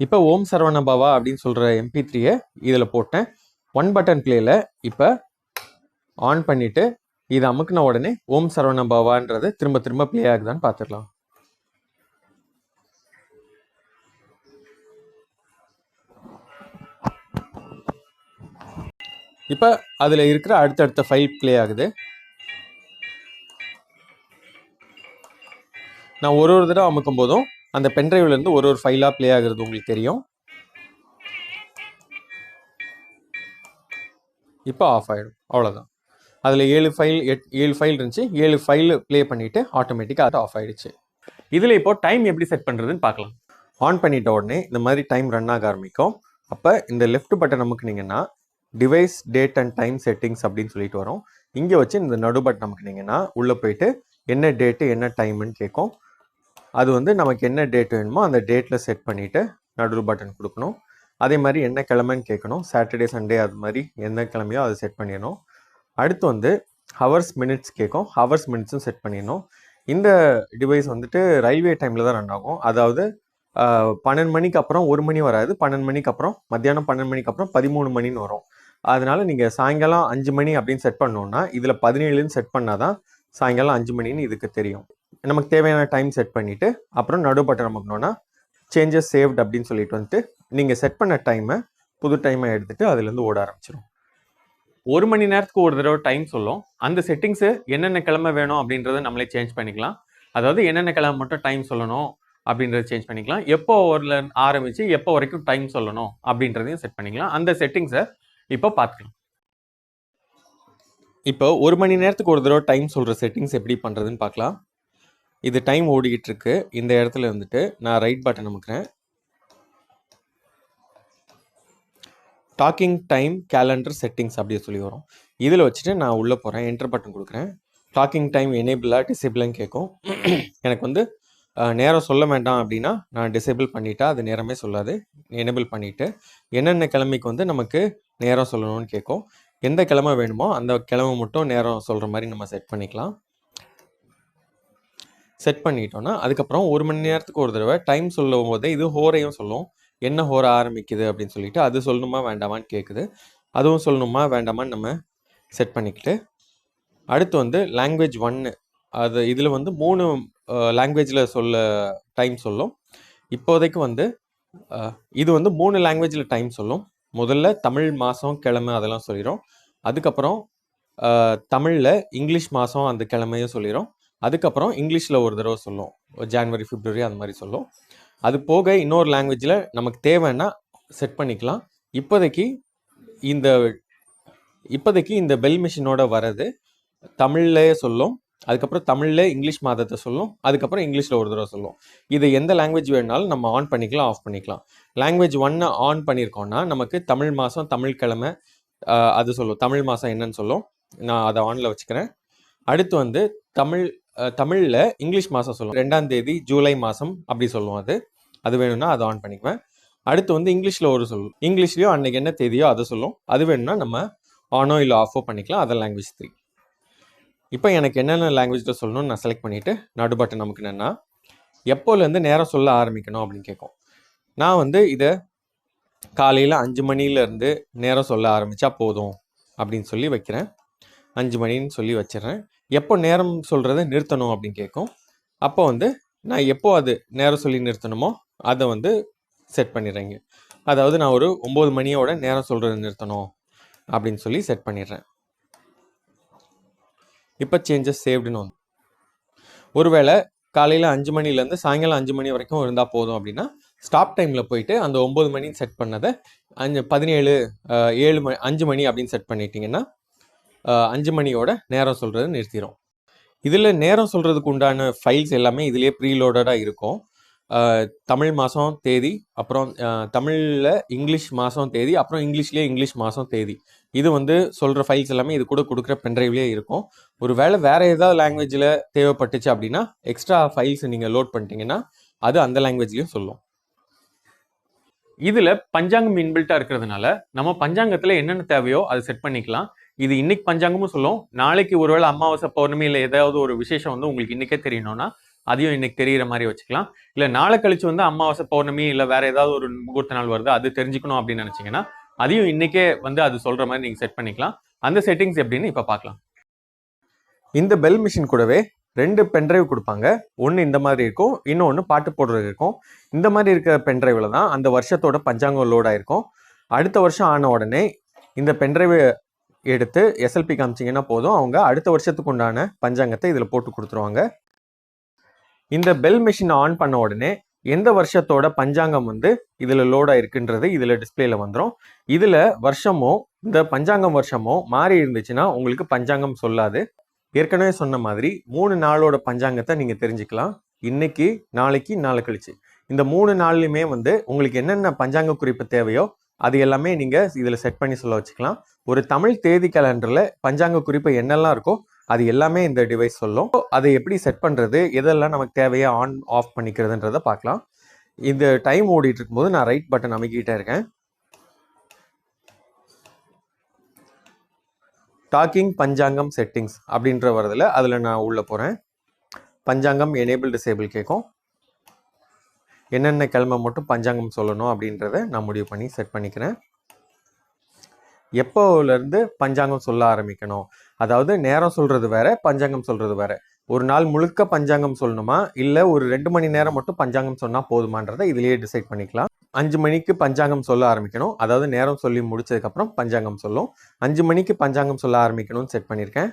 S2: இப்போ ஓம் சரவண பவா அப்படின்னு சொல்கிற MP3யை இதில் போட்டேன். 1 பட்டன் பிளேயில் இப்போ ஆன் பண்ணிவிட்டு இதை அமுக்குன உடனே ஓம் சரவண பவான்றது திரும்ப திரும்ப ப்ளே ஆகுதான்னு பார்த்துடலாம். இப்போ அதில் இருக்கிற அடுத்தடுத்த ஃபைல் ப்ளே ஆகுது. நான் ஒரு தடவை அமுக்கும் போதும் அந்த பென்ட்ரைவ்லேருந்து ஒரு ஃபைலாக ப்ளே ஆகுறது உங்களுக்கு தெரியும். இப்போ ஆஃப் ஆகிடும். அவ்வளோதான். அதில் 7 ஃபைல் இருந்துச்சு. 7 ஃபைல் ப்ளே பண்ணிவிட்டு ஆட்டோமேட்டிக்காக அது ஆஃப் ஆகிடுச்சு. இதில் இப்போ டைம் எப்படி செட் பண்ணுறதுன்னு பார்க்கலாம். ஆன் பண்ணிட்ட உடனே இந்த மாதிரி டைம் ரன் ஆக ஆரம்பிக்கும். அப்போ இந்த லெஃப்ட் பட்டன் அமுக்குனீங்கன்னா device date and time settings அப்படின்னு சொல்லிட்டு வரும். இங்கே வச்சு இந்த நடு பட்டன் அமுக்குனீங்கன்னா உள்ளே போயிட்டு என்ன டேட்டு என்ன டைமுன்னு கேட்கும்.
S3: அது வந்து நமக்கு என்ன டேட் வேணுமோ அந்த டேட்டில் செட் பண்ணிவிட்டு நடுவில் பட்டன் கொடுக்கணும். அதே மாதிரி என்ன கிழமைன்னு கேட்கணும். சாட்டர்டே சண்டே அது மாதிரி எந்த கிழமையோ அதை செட் பண்ணிடணும். அடுத்து வந்து ஹவர்ஸ் மினிட்ஸ் கேட்கும். ஹவர்ஸ் மினிட்ஸும் செட் பண்ணிடணும். இந்த டிவைஸ் வந்துட்டு ரயில்வே டைமில் தான் ரன் ஆகும். அதாவது 12 மணிக்கு அப்புறம் 1 மணி வராது. 12 மணிக்கு அப்புறம் மத்தியானம் 12 மணிக்கு அப்புறம் 13 மணின்னு வரும். அதனால நீங்கள் சாயங்காலம் 5 மணி அப்படின்னு செட் பண்ணோன்னா இதில் 17ன்னு செட் பண்ணால் தான் சாயங்காலம் 5 மணின்னு இதுக்கு தெரியும். நமக்கு தேவையான டைம் செட் பண்ணிவிட்டு அப்புறம் நடு பட்டன் நமக்குனோன்னா சேஞ்சஸ் சேவ்ட் அப்படின்னு சொல்லிட்டு வந்துட்டு நீங்கள் செட் பண்ண டைமை புது டைமை எடுத்துகிட்டு அதுலேருந்து ஓட ஆரம்பிச்சிடும்.
S2: 1 மணி நேரத்துக்கு ஒரு தடவை டைம் சொல்லும். அந்த செட்டிங்ஸு என்னென்ன கிழமை வேணும் அப்படின்றத நம்மளே சேஞ்ச் பண்ணிக்கலாம். அதாவது என்னென்ன கிழமை மட்டும் டைம் சொல்லணும் அப்படின்றத சேஞ்ச் பண்ணிக்கலாம். எப்போ ஒருல ஆரம்பித்து எப்போ வரைக்கும் டைம் சொல்லணும் அப்படின்றதையும் செட் பண்ணிக்கலாம். அந்த செட்டிங்ஸை இப்போ பார்த்துக்கலாம்.
S3: இப்போ 1 மணி நேரத்துக்கு ஒரு தடவை டைம் சொல்கிற செட்டிங்ஸ் எப்படி பண்ணுறதுன்னு பார்க்கலாம். இது டைம் ஓடிக்கிட்டு இருக்கு. இந்த இடத்துல வந்துட்டு நான் ரைட் பட்டன் அமுக்குறேன். டாக்கிங் டைம் கேலண்டர் செட்டிங்ஸ் அப்படியே சொல்லி வரும். இதில் வச்சுட்டு நான் உள்ளே போகிறேன். என்டர் பட்டன் கொடுக்குறேன். டாக்கிங் டைம் எனேபிளா டிசேபிளான்னு கேட்கும். எனக்கு வந்து நேரம் சொல்ல வேண்டாம் அப்படின்னா நான் டிசேபிள் பண்ணிட்டா அது நேரமே சொல்லாது. எனேபிள் பண்ணிவிட்டு என்னென்ன கிழமைக்கு வந்து நமக்கு நேரம் சொல்லணும்னு கேட்கும். எந்த கிழமை வேணுமோ அந்த கிழமை மட்டும் நேரம் சொல்கிற மாதிரி நம்ம செட் பண்ணிக்கலாம். செட் பண்ணிட்டோன்னா அதுக்கப்புறம் 1 மணி நேரத்துக்கு ஒரு தடவை டைம் சொல்லும் போதே இது ஹோரையும் சொல்லும். என்ன ஹோரை ஆரம்பிக்குது அப்படின்னு சொல்லிட்டு அது சொல்லணுமா வேண்டாமான்னு கேட்குது. அதுவும் சொல்லணுமா வேண்டாமான்னு நம்ம செட் பண்ணிக்கிட்டு அடுத்து வந்து லாங்குவேஜ் 1 அது இதில் வந்து 3 லாங்குவேஜில் சொல்ல டைம் சொல்லும். இப்போதைக்கு வந்து இது வந்து 3 லாங்குவேஜில் டைம் சொல்லும். முதல்ல தமிழ் மாதம் கிழமை அதெல்லாம் சொல்லிடும். அதுக்கப்புறம் தமிழில் இங்கிலீஷ் மாதம் அந்த கிழமையும் சொல்லிடும். அதுக்கப்புறம் இங்கிலீஷில் ஒரு தடவை சொல்லும். ஜான்வரி பிப்ரவரி அந்த மாதிரி சொல்லும். அது போக இன்னொரு லாங்குவேஜில் நமக்கு தேவைன்னா செட் பண்ணிக்கலாம். இப்போதைக்கு இந்த பெல் மிஷினோட வர்றது தமிழ்லேயே சொல்லும். அதுக்கப்புறம் தமிழில் இங்கிலீஷ் மாதத்தை சொல்லும். அதுக்கப்புறம் இங்கிலீஷில் ஒரு தடவை சொல்லும். இது எந்த லாங்குவேஜ் வேணுனாலும் நம்ம ஆன் பண்ணிக்கலாம், ஆஃப் பண்ணிக்கலாம். லாங்குவேஜ் 1 ஆன் பண்ணியிருக்கோன்னா நமக்கு தமிழ் மாதம் தமிழ் கிழமை அது சொல்லும். தமிழ் மாதம் என்னன்னு சொல்லும். நான் அதை ஆனில் வச்சுக்கிறேன். அடுத்து வந்து தமிழில் இங்கிலீஷ் மாதம் சொல்லும். 2ஆம் தேதி ஜூலை மாதம் அப்படி சொல்லும். அது வேணும்னா அதை ஆன் பண்ணிக்குவேன். அடுத்து வந்து இங்கிலீஷில் ஒரு சொல்லும். இங்கிலீஷ்லேயும் அன்றைக்கி என்ன தேதியோ அதை சொல்லும். அது வேணும்னா நம்ம ஆனோ இல்லை ஆஃபோ பண்ணிக்கலாம். அதை லாங்குவேஜ் 3. இப்போ எனக்கு என்னென்ன லாங்குவேஜில் சொல்லணும்னு நான் செலக்ட் பண்ணிவிட்டு நடு பட்டன் நமக்கு என்னென்னா எப்போலேருந்து நேரம் சொல்ல ஆரம்பிக்கணும் அப்படின்னு கேட்கும். நான் வந்து இதை காலையில் 5 மணிலேருந்து நேரம் சொல்ல ஆரம்பித்தா போதும் அப்படின்னு சொல்லி வைக்கிறேன். 5 மணின்னு சொல்லி வச்சிடறேன். எப்போ நேரம் சொல்கிறத நிறுத்தணும் அப்படின்னு கேட்கும். அப்போ வந்து நான் எப்போ அது நேரம் சொல்லி நிறுத்தணுமோ அதை வந்து செட் பண்ணிடுறேங்க. அதாவது நான் ஒரு 9 மணியோட நேரம் சொல்கிறத நிறுத்தணும் அப்படின்னு சொல்லி செட் பண்ணிடுறேன். இப்போ சேஞ்சஸ் சேவ்டுன்னு வந்து ஒருவேளை காலையில் 5 மணிலேருந்து சாயங்காலம் 5 மணி வரைக்கும் இருந்தால் போதும் அப்படின்னா ஸ்டாப் டைமில் போயிட்டு அந்த 9 மணின்னு செட் பண்ணதை 5 மணி அப்படின்னு செட் பண்ணிட்டீங்கன்னா 5 மணியோட நேரம் சொல்கிறது நிறுத்திடும். இதில் நேரம் சொல்கிறதுக்கு உண்டான ஃபைல்ஸ் எல்லாமே இதிலே ப்ரீலோடடாக இருக்கும். தமிழ் மாதம் தேதி, அப்புறம் தமிழில் இங்கிலீஷ் மாதம் தேதி, அப்புறம் இங்கிலீஷ்லேயே இங்கிலீஷ் மாதம் தேதி. இது வந்து சொல்கிற ஃபைல்ஸ் எல்லாமே இது கூட கொடுக்குற பென்ட்ரைவ்லேயே இருக்கும். ஒரு வேளை வேறு ஏதாவது லாங்குவேஜில் தேவைப்பட்டுச்சு அப்படின்னா எக்ஸ்ட்ரா ஃபைல்ஸ் நீங்கள் லோட் பண்ணிட்டீங்கன்னா அது அந்த லாங்குவேஜ்லேயும் சொல்லும்.
S2: இதில் பஞ்சாங்கம் இன்பில்ட்டாக இருக்கிறதுனால நம்ம பஞ்சாங்கத்தில் என்னென்ன தேவையோ அதை செட் பண்ணிக்கலாம். இது இன்னைக்கு பஞ்சாங்கமும் சொல்லும். நாளைக்கு ஒருவேளை அமாவாசை பௌர்ணமி இல்லை ஏதாவது ஒரு விசேஷம் வந்து உங்களுக்கு இன்றைக்கே தெரியணும்னா அதையும் இன்னைக்கு தெரிகிற மாதிரி வச்சுக்கலாம். இல்லை நாளை கழிச்சு வந்து அமாவாசை பௌர்ணமி இல்லை வேறு ஏதாவது ஒரு முகூர்த்த நாள் வருது அது தெரிஞ்சுக்கணும் அப்படின்னு நினச்சிங்கன்னா அதையும் இன்றைக்கே வந்து அது சொல்கிற மாதிரி நீங்கள் செட் பண்ணிக்கலாம். அந்த செட்டிங்ஸ் எப்படின்னு இப்போ பார்க்கலாம்.
S3: இந்த பெல் மிஷின் கூடவே 2 பென்ட்ரைவ் கொடுப்பாங்க. ஒன்று இந்த மாதிரி இருக்கும், இன்னொன்று பாட்டு போடுறது இருக்கும். இந்த மாதிரி இருக்கிற பென்ட்ரைவில் தான் அந்த வருஷத்தோட பஞ்சாங்கம் லோட் ஆகிருக்கும். அடுத்த வருஷம் ஆன உடனே இந்த பென்ட்ரைவை எடுத்து எஸ்எல்பி காமிச்சிங்கன்னா போதும், அவங்க அடுத்த வருஷத்துக்கு உண்டான பஞ்சாங்கத்தை இதில் போட்டு கொடுத்துருவாங்க. இந்த பெல் மிஷின் ஆன் பண்ண உடனே எந்த வருஷத்தோட பஞ்சாங்கம் வந்து இதில் லோட் ஆகிருக்குன்றது இதில் டிஸ்பிளேல வந்துடும். இதில் வருஷமோ இந்த பஞ்சாங்கம் வருஷமோ மாறி இருந்துச்சுன்னா உங்களுக்கு பஞ்சாங்கம் சொல்லாது. ஏற்கனவே சொன்ன மாதிரி 3 நாளோட பஞ்சாங்கத்தை நீங்கள் தெரிஞ்சுக்கலாம். இன்னைக்கு, நாளைக்கு, நாளை கழிச்சு. இந்த 3 நாள்லையுமே வந்து உங்களுக்கு என்னென்ன பஞ்சாங்க குறிப்பு தேவையோ அது எல்லாமே நீங்கள் இதில் செட் பண்ணி சொல்ல வச்சுக்கலாம். ஒரு தமிழ் தேதி கேலண்டரில் பஞ்சாங்க குறிப்பு என்னெல்லாம் இருக்கோ அது எல்லாமே இந்த டிவைஸ் சொல்லும். அதை எப்படி செட் பண்ணுறது, எதெல்லாம் நமக்கு தேவையா ஆன் ஆஃப் பண்ணிக்கிறதுன்றதை பார்க்கலாம். இந்த டைம் ஓடிட்டு இருக்கும்போது நான் ரைட் பட்டன் அமைக்கிட்டே இருக்கேன். டாக்கிங் பஞ்சாங்கம் செட்டிங்ஸ் அப்படின்ற வரதில் அதில் நான் உள்ளே போகிறேன். பஞ்சாங்கம் எனேபிள் டிசேபிள் கேட்கும். என்னென்ன கிழமை மட்டும் பஞ்சாங்கம் சொல்லணும் அப்படின்றத நான் முடிவு பண்ணி செட் பண்ணிக்கிறேன். எப்போலேருந்து பஞ்சாங்கம் சொல்ல ஆரம்பிக்கணும், அதாவது நேரம் சொல்கிறது வேற, பஞ்சாங்கம் சொல்கிறது வேற. ஒரு நாள் முழுக்க பஞ்சாங்கம் சொல்லணுமா, இல்லை ஒரு 2 மணி நேரம் மட்டும் பஞ்சாங்கம் சொன்னால் போதுமான்றதை இதுலேயே டிசைட் பண்ணிக்கலாம். 5 மணிக்கு பஞ்சாங்கம் சொல்ல ஆரம்பிக்கணும், அதாவது நேரம் சொல்லி முடிச்சதுக்கப்புறம் பஞ்சாங்கம் சொல்லும். 5 மணிக்கு பஞ்சாங்கம் சொல்ல ஆரம்பிக்கணும்னு செட் பண்ணியிருக்கேன்.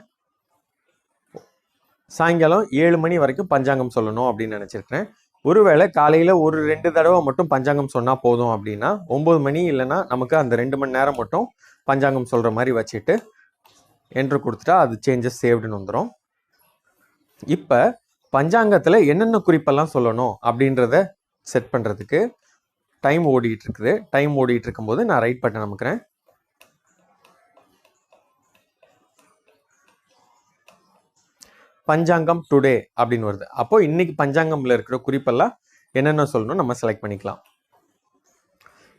S3: சாயங்காலம் 7 மணி வரைக்கும் பஞ்சாங்கம் சொல்லணும் அப்படின்னு நினச்சிருக்கிறேன். ஒருவேளை காலையில் ஒரு 2 தடவை மட்டும் பஞ்சாங்கம் சொன்னால் போதும் அப்படின்னா 9 மணி இல்லைன்னா நமக்கு அந்த 2 மணி நேரம் மட்டும் பஞ்சாங்கம் சொல்கிற மாதிரி வச்சுட்டு என்ட்ரு கொடுத்துட்டா அது சேஞ்சஸ் சேவ்டுன்னு வந்துடும். இப்போ பஞ்சாங்கத்தில் என்னென்ன குறிப்பெல்லாம் சொல்லணும் அப்படின்றத செட் பண்ணுறதுக்கு டைம் ஓடிட்டு இருக்குது. டைம் ஓடிட்டு இருக்கும்போது நான் ரைட் பட்டன் அமுக்கிறேன். பஞ்சாங்கம் டுடே அப்படின்னு வருது. அப்போ இன்னைக்கு பஞ்சாங்கம்ல இருக்கிற குறிப்பெல்லாம் என்னென்ன சொல்லணும் நம்ம செலக்ட் பண்ணிக்கலாம்.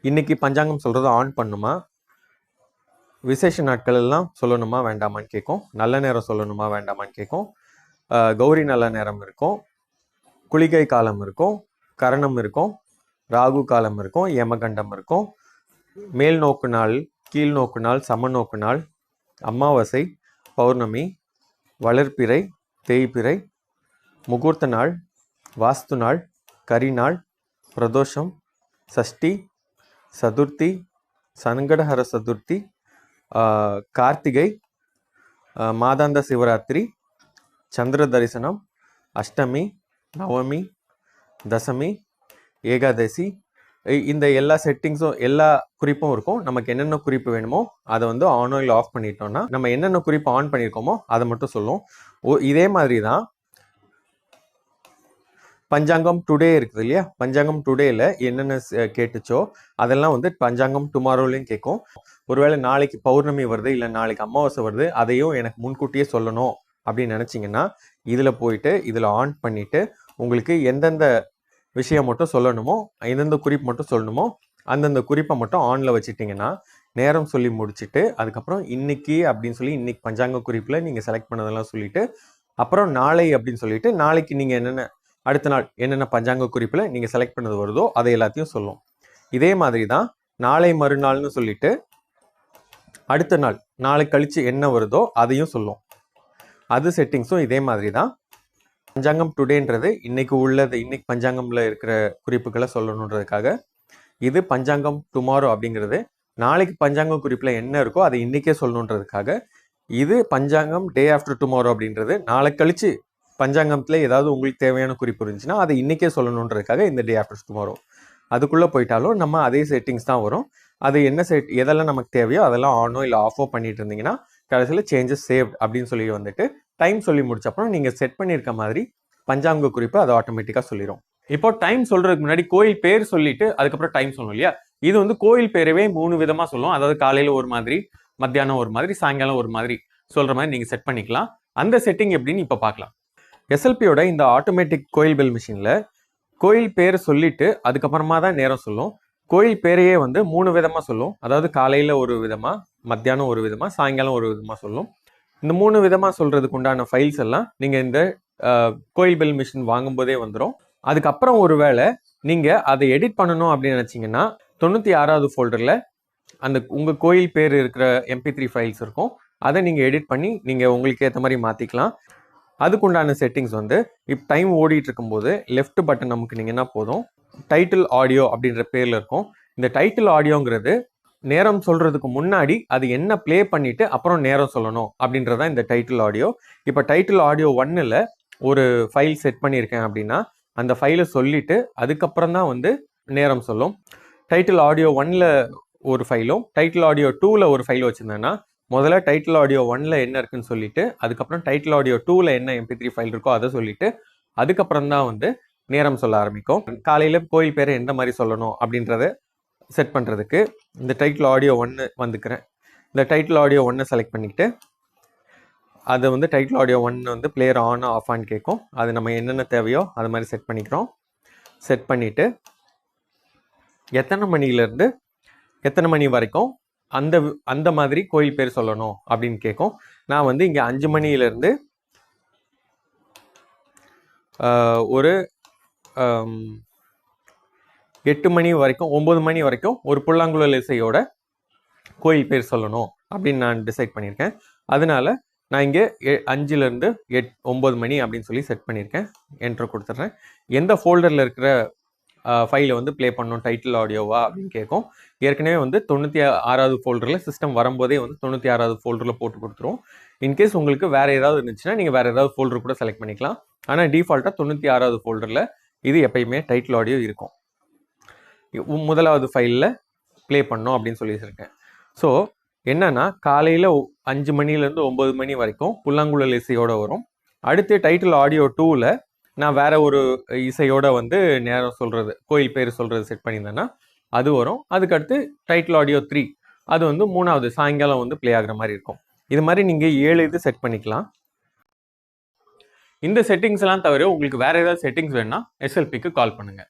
S3: இன்னைக்கு பஞ்சாங்கம் சொல்றது ஆன் பண்ணுமா, விசேஷ நாட்கள் எல்லாம் சொல்லணுமா வேண்டாமான்னு கேட்கும். நல்ல நேரம் சொல்லணுமா வேண்டாமான்னு கேட்கும். கௌரி நல்ல நேரம் இருக்கும், குளிகை காலம் இருக்கும், கரணம் இருக்கும், ராகு காலம் இருக்கும், யமகண்டம் இருக்கும், மேல் நோக்கு நாள், கீழ் நோக்கு நாள், சமநோக்கு நாள், அமாவாசை, பௌர்ணமி, வளர்ப்பிறை, தேய்பிறை, முகூர்த்த நாள், வாஸ்து நாள், கரிநாள், பிரதோஷம், சஷ்டி, சதுர்த்தி, சங்கடஹர சதுர்த்தி, கார்த்திகை, மாதாந்த சிவராத்திரி, சந்திர தரிசனம், அஷ்டமி, நவமி, தசமி, ஏகாதசி, இந்த எல்லா செட்டிங்ஸும் எல்லா குறிப்பும் இருக்கும். நமக்கு என்னென்ன குறிப்பு வேணுமோ அதை வந்து ஆனோ இல்லை ஆஃப் பண்ணிட்டோம்னா நம்ம என்னென்ன குறிப்பு ஆன் பண்ணியிருக்கோமோ அதை மட்டும் சொல்லும். இதே மாதிரி தான் பஞ்சாங்கம் டுடே இருக்குது இல்லையா, பஞ்சாங்கம் டுடேல என்னென்ன கேட்டுச்சோ அதெல்லாம் வந்து பஞ்சாங்கம் டுமாரோலையும் கேட்கும். ஒருவேளை நாளைக்கு பௌர்ணமி வருது இல்லை நாளைக்கு அமாவாசை வருது, அதையும் எனக்கு முன்கூட்டியே சொல்லணும் அப்படின்னு நினச்சிங்கன்னா இதில் போயிட்டு இதில் ஆன் பண்ணிவிட்டு உங்களுக்கு எந்தெந்த விஷயம் மட்டும் சொல்லணுமோ, எந்தெந்த குறிப்பு மட்டும் சொல்லணுமோ அந்தந்த குறிப்பை மட்டும் ஆனில் வச்சுட்டிங்கன்னா நேரம் சொல்லி முடிச்சுட்டு அதுக்கப்புறம் இன்னைக்கு அப்படின்னு சொல்லி இன்னைக்கு பஞ்சாங்க குறிப்பில் நீங்கள் செலக்ட் பண்ணதெல்லாம் சொல்லிவிட்டு அப்புறம் நாளை அப்படின்னு சொல்லிட்டு நாளைக்கு நீங்கள் என்னென்ன அடுத்த நாள் என்னென்ன பஞ்சாங்க குறிப்பில் நீங்கள் செலக்ட் பண்ணது வருதோ அதை எல்லாத்தையும் சொல்லும். இதே மாதிரி தான் நாளை மறுநாள்னு சொல்லிட்டு அடுத்த நாள் நாளை கழித்து என்ன வருதோ அதையும் சொல்லும். அது செட்டிங்ஸும் இதே மாதிரி தான். பஞ்சாங்கம் டுடேன்றது இன்னைக்கு உள்ளது, இன்னைக்கு பஞ்சாங்கம்ல இருக்கிற குறிப்புகளை சொல்லணுன்றதுக்காக. இது பஞ்சாங்கம் டுமாரோ அப்படிங்கிறது நாளைக்கு பஞ்சாங்கம் குறிப்பில் என்ன இருக்கோ அதை இன்னைக்கே சொல்லணுன்றதுக்காக. இது பஞ்சாங்கம் டே ஆஃப்டர் டுமாரோ அப்படின்றது நாளை கழிச்சு பஞ்சாங்கத்தில் ஏதாவது உங்களுக்கு தேவையான குறிப்பு இருந்துச்சுன்னா அதை இன்னைக்கே சொல்லணுன்றதுக்காக இந்த டே ஆஃப்டர் டுமாரோ. அதுக்குள்ளே போயிட்டாலும் நம்ம அதே செட்டிங்ஸ் தான் வரும். அது என்ன எதெல்லாம் நமக்கு தேவையோ அதெல்லாம் ஆனோ இல்லை ஆஃபோ பண்ணிட்டு இருந்தீங்கன்னா கடைசியில் சேஞ்சஸ் சேவ்ட் அப்படின்னு சொல்லி வந்துட்டு டைம் சொல்லி முடிச்சப்பறம் நீங்கள் செட் பண்ணியிருக்க மாதிரி பஞ்சாங்க குறிப்பு அதை ஆட்டோமேட்டிக்காக சொல்லிடும். இப்போ டைம் சொல்றதுக்கு முன்னாடி கோயில் பேர் சொல்லிட்டு அதுக்கப்புறம் டைம் சொல்லணும் இல்லையா, இது வந்து கோயில் பேரவே 3 விதமாக சொல்லும். அதாவது காலையில் ஒரு மாதிரி, மத்தியானம் ஒரு மாதிரி, சாயங்காலம் ஒரு மாதிரி சொல்ற மாதிரி நீங்கள் செட் பண்ணிக்கலாம். அந்த செட்டிங் எப்படின்னு இப்போ பார்க்கலாம். எஸ்எல்பியோட இந்த ஆட்டோமேட்டிக் கோயில் பெல் மிஷினில் கோயில் பேர் சொல்லிட்டு அதுக்கப்புறமா தான் நேரம் சொல்லும். கோயில் பேரையே வந்து 3 விதமாக சொல்லும். அதாவது காலையில் ஒரு விதமாக, மத்தியானம் ஒரு விதமாக, சாயங்காலம் ஒரு விதமாக சொல்லும். இந்த 3 விதமாக சொல்கிறதுக்கு உண்டான ஃபைல்ஸ் எல்லாம் நீங்கள் இந்த கோயில் பெல் மிஷின் வாங்கும்போதே வந்துடும். அதுக்கப்புறம் ஒரு வேளை நீங்கள் அதை எடிட் பண்ணணும் அப்படின்னு நினச்சிங்கன்னா 96வது ஃபோல்டரில் அந்த உங்கள் கோயில் பேர் இருக்கிற MP3 ஃபைல்ஸ் இருக்கும். அதை நீங்கள் எடிட் பண்ணி நீங்கள் உங்களுக்கு ஏற்ற மாதிரி மாற்றிக்கலாம். அதுக்குண்டான செட்டிங்ஸ் வந்து இப்போ டைம் ஓடிட்டு இருக்கும்போது லெஃப்ட் பட்டன் அமுக்குனீங்கன்னா போதும், டைட்டில் ஆடியோ அப்படின்ற பேரில் இருக்கும். இந்த டைட்டில் ஆடியோங்கிறது நேரம் சொல்கிறதுக்கு முன்னாடி அது என்ன ப்ளே பண்ணிவிட்டு அப்புறம் நேரம் சொல்லணும் அப்படின்றதான் இந்த டைட்டில் ஆடியோ. இப்போ டைட்டில் ஆடியோ 1ல் ஒரு ஃபைல் செட் பண்ணியிருக்கேன் அப்படின்னா அந்த ஃபைலை சொல்லிவிட்டு அதுக்கப்புறம் தான் வந்து நேரம் சொல்லும். டைட்டில் ஆடியோ 1ல் ஒரு ஃபைலும் டைட்டில் ஆடியோ 2ல் ஒரு ஃபைல் வச்சுருந்தேன்னா முதல்ல டைட்டில் ஆடியோ 1ல் என்ன இருக்குன்னு சொல்லிட்டு அதுக்கப்புறம் டைட்டில் ஆடியோ 2ல் என்ன MP3 ஃபைல் இருக்கோ அதை சொல்லிட்டு அதுக்கப்புறம் தான் வந்து நேரம் சொல்ல ஆரம்பிக்கும். காலையில் கோயில் பேரை எந்த மாதிரி சொல்லணும் அப்படின்றத செட் பண்ணுறதுக்கு இந்த டைட்டில் ஆடியோ 1 வந்துக்கிறேன். இந்த டைட்டில் ஆடியோ 1 செலக்ட் பண்ணிக்கிட்டு அது வந்து டைட்டில் ஆடியோ 1 வந்து பிளேயர் ஆன் ஆஃப் ஆன்னு கேட்கும். அது நம்ம என்னென்ன தேவையோ அது மாதிரி செட் பண்ணிக்கிறோம். செட் பண்ணிவிட்டு எத்தனை மணிலேருந்து எத்தனை மணி வரைக்கும் அந்த அந்த மாதிரி கோயில் பேர் சொல்லணும் அப்படின்னு கேட்கும். நான் வந்து இங்கே 5 மணிலேருந்து ஒரு 8 மணி வரைக்கும் 9 மணி வரைக்கும் ஒரு புல்லாங்குழல் இசையோட கோயில் பேர் சொல்லணும் அப்படின்னு நான் டிசைட் பண்ணியிருக்கேன். அதனால நான் இங்கே 5லேருந்து 9 மணி அப்படின்னு சொல்லி செட் பண்ணியிருக்கேன். என்ட்ரு கொடுத்துட்றேன். எந்த ஃபோல்டரில் இருக்கிற ஃபைலை வந்து ப்ளே பண்ணணும் டைட்டில் ஆடியோவா அப்படின்னு கேட்கும். ஏற்கனவே வந்து 96வது ஃபோல்டரில் சிஸ்டம் வரும்போதே வந்து 96வது ஃபோல்டரில் போட்டு கொடுத்துருவோம். இன்கேஸ் உங்களுக்கு வேறு ஏதாவது இருந்துச்சுன்னா நீங்கள் வேறு ஏதாவது ஃபோல்டர் கூட செலக்ட் பண்ணிக்கலாம். ஆனால் டிஃபால்ட்டாக 96வது ஃபோல்டரில் இது எப்பயுமே டைட்டில் ஆடியோ இருக்கும். முதலாவது ஃபைலில் ப்ளே பண்ணோம் அப்படின்னு சொல்லியிருக்கேன். ஸோ என்னன்னா காலையில் 5 மணிலேருந்து 9 மணி வரைக்கும் புல்லாங்குழல் இசையோடு வரும். அடுத்து டைட்டில் ஆடியோ 2ல் நான் வேற ஒரு இசையோட வந்து நேரம் சொல்கிறது கோயில் பேர் சொல்கிறது செட் பண்ணியிருந்தேன்னா அது வரும். அதுக்கடுத்து டைட்டில் ஆடியோ 3 அது வந்து 3வது சாயங்காலம் வந்து ப்ளே ஆகிற மாதிரி இருக்கும். இது மாதிரி நீங்கள் 7 இது செட் பண்ணிக்கலாம். இந்த செட்டிங்ஸ் எல்லாம் தவிர உங்களுக்கு வேறு ஏதாவது செட்டிங்ஸ் வேணும்னா SLPக்கு கால் பண்ணுங்கள்.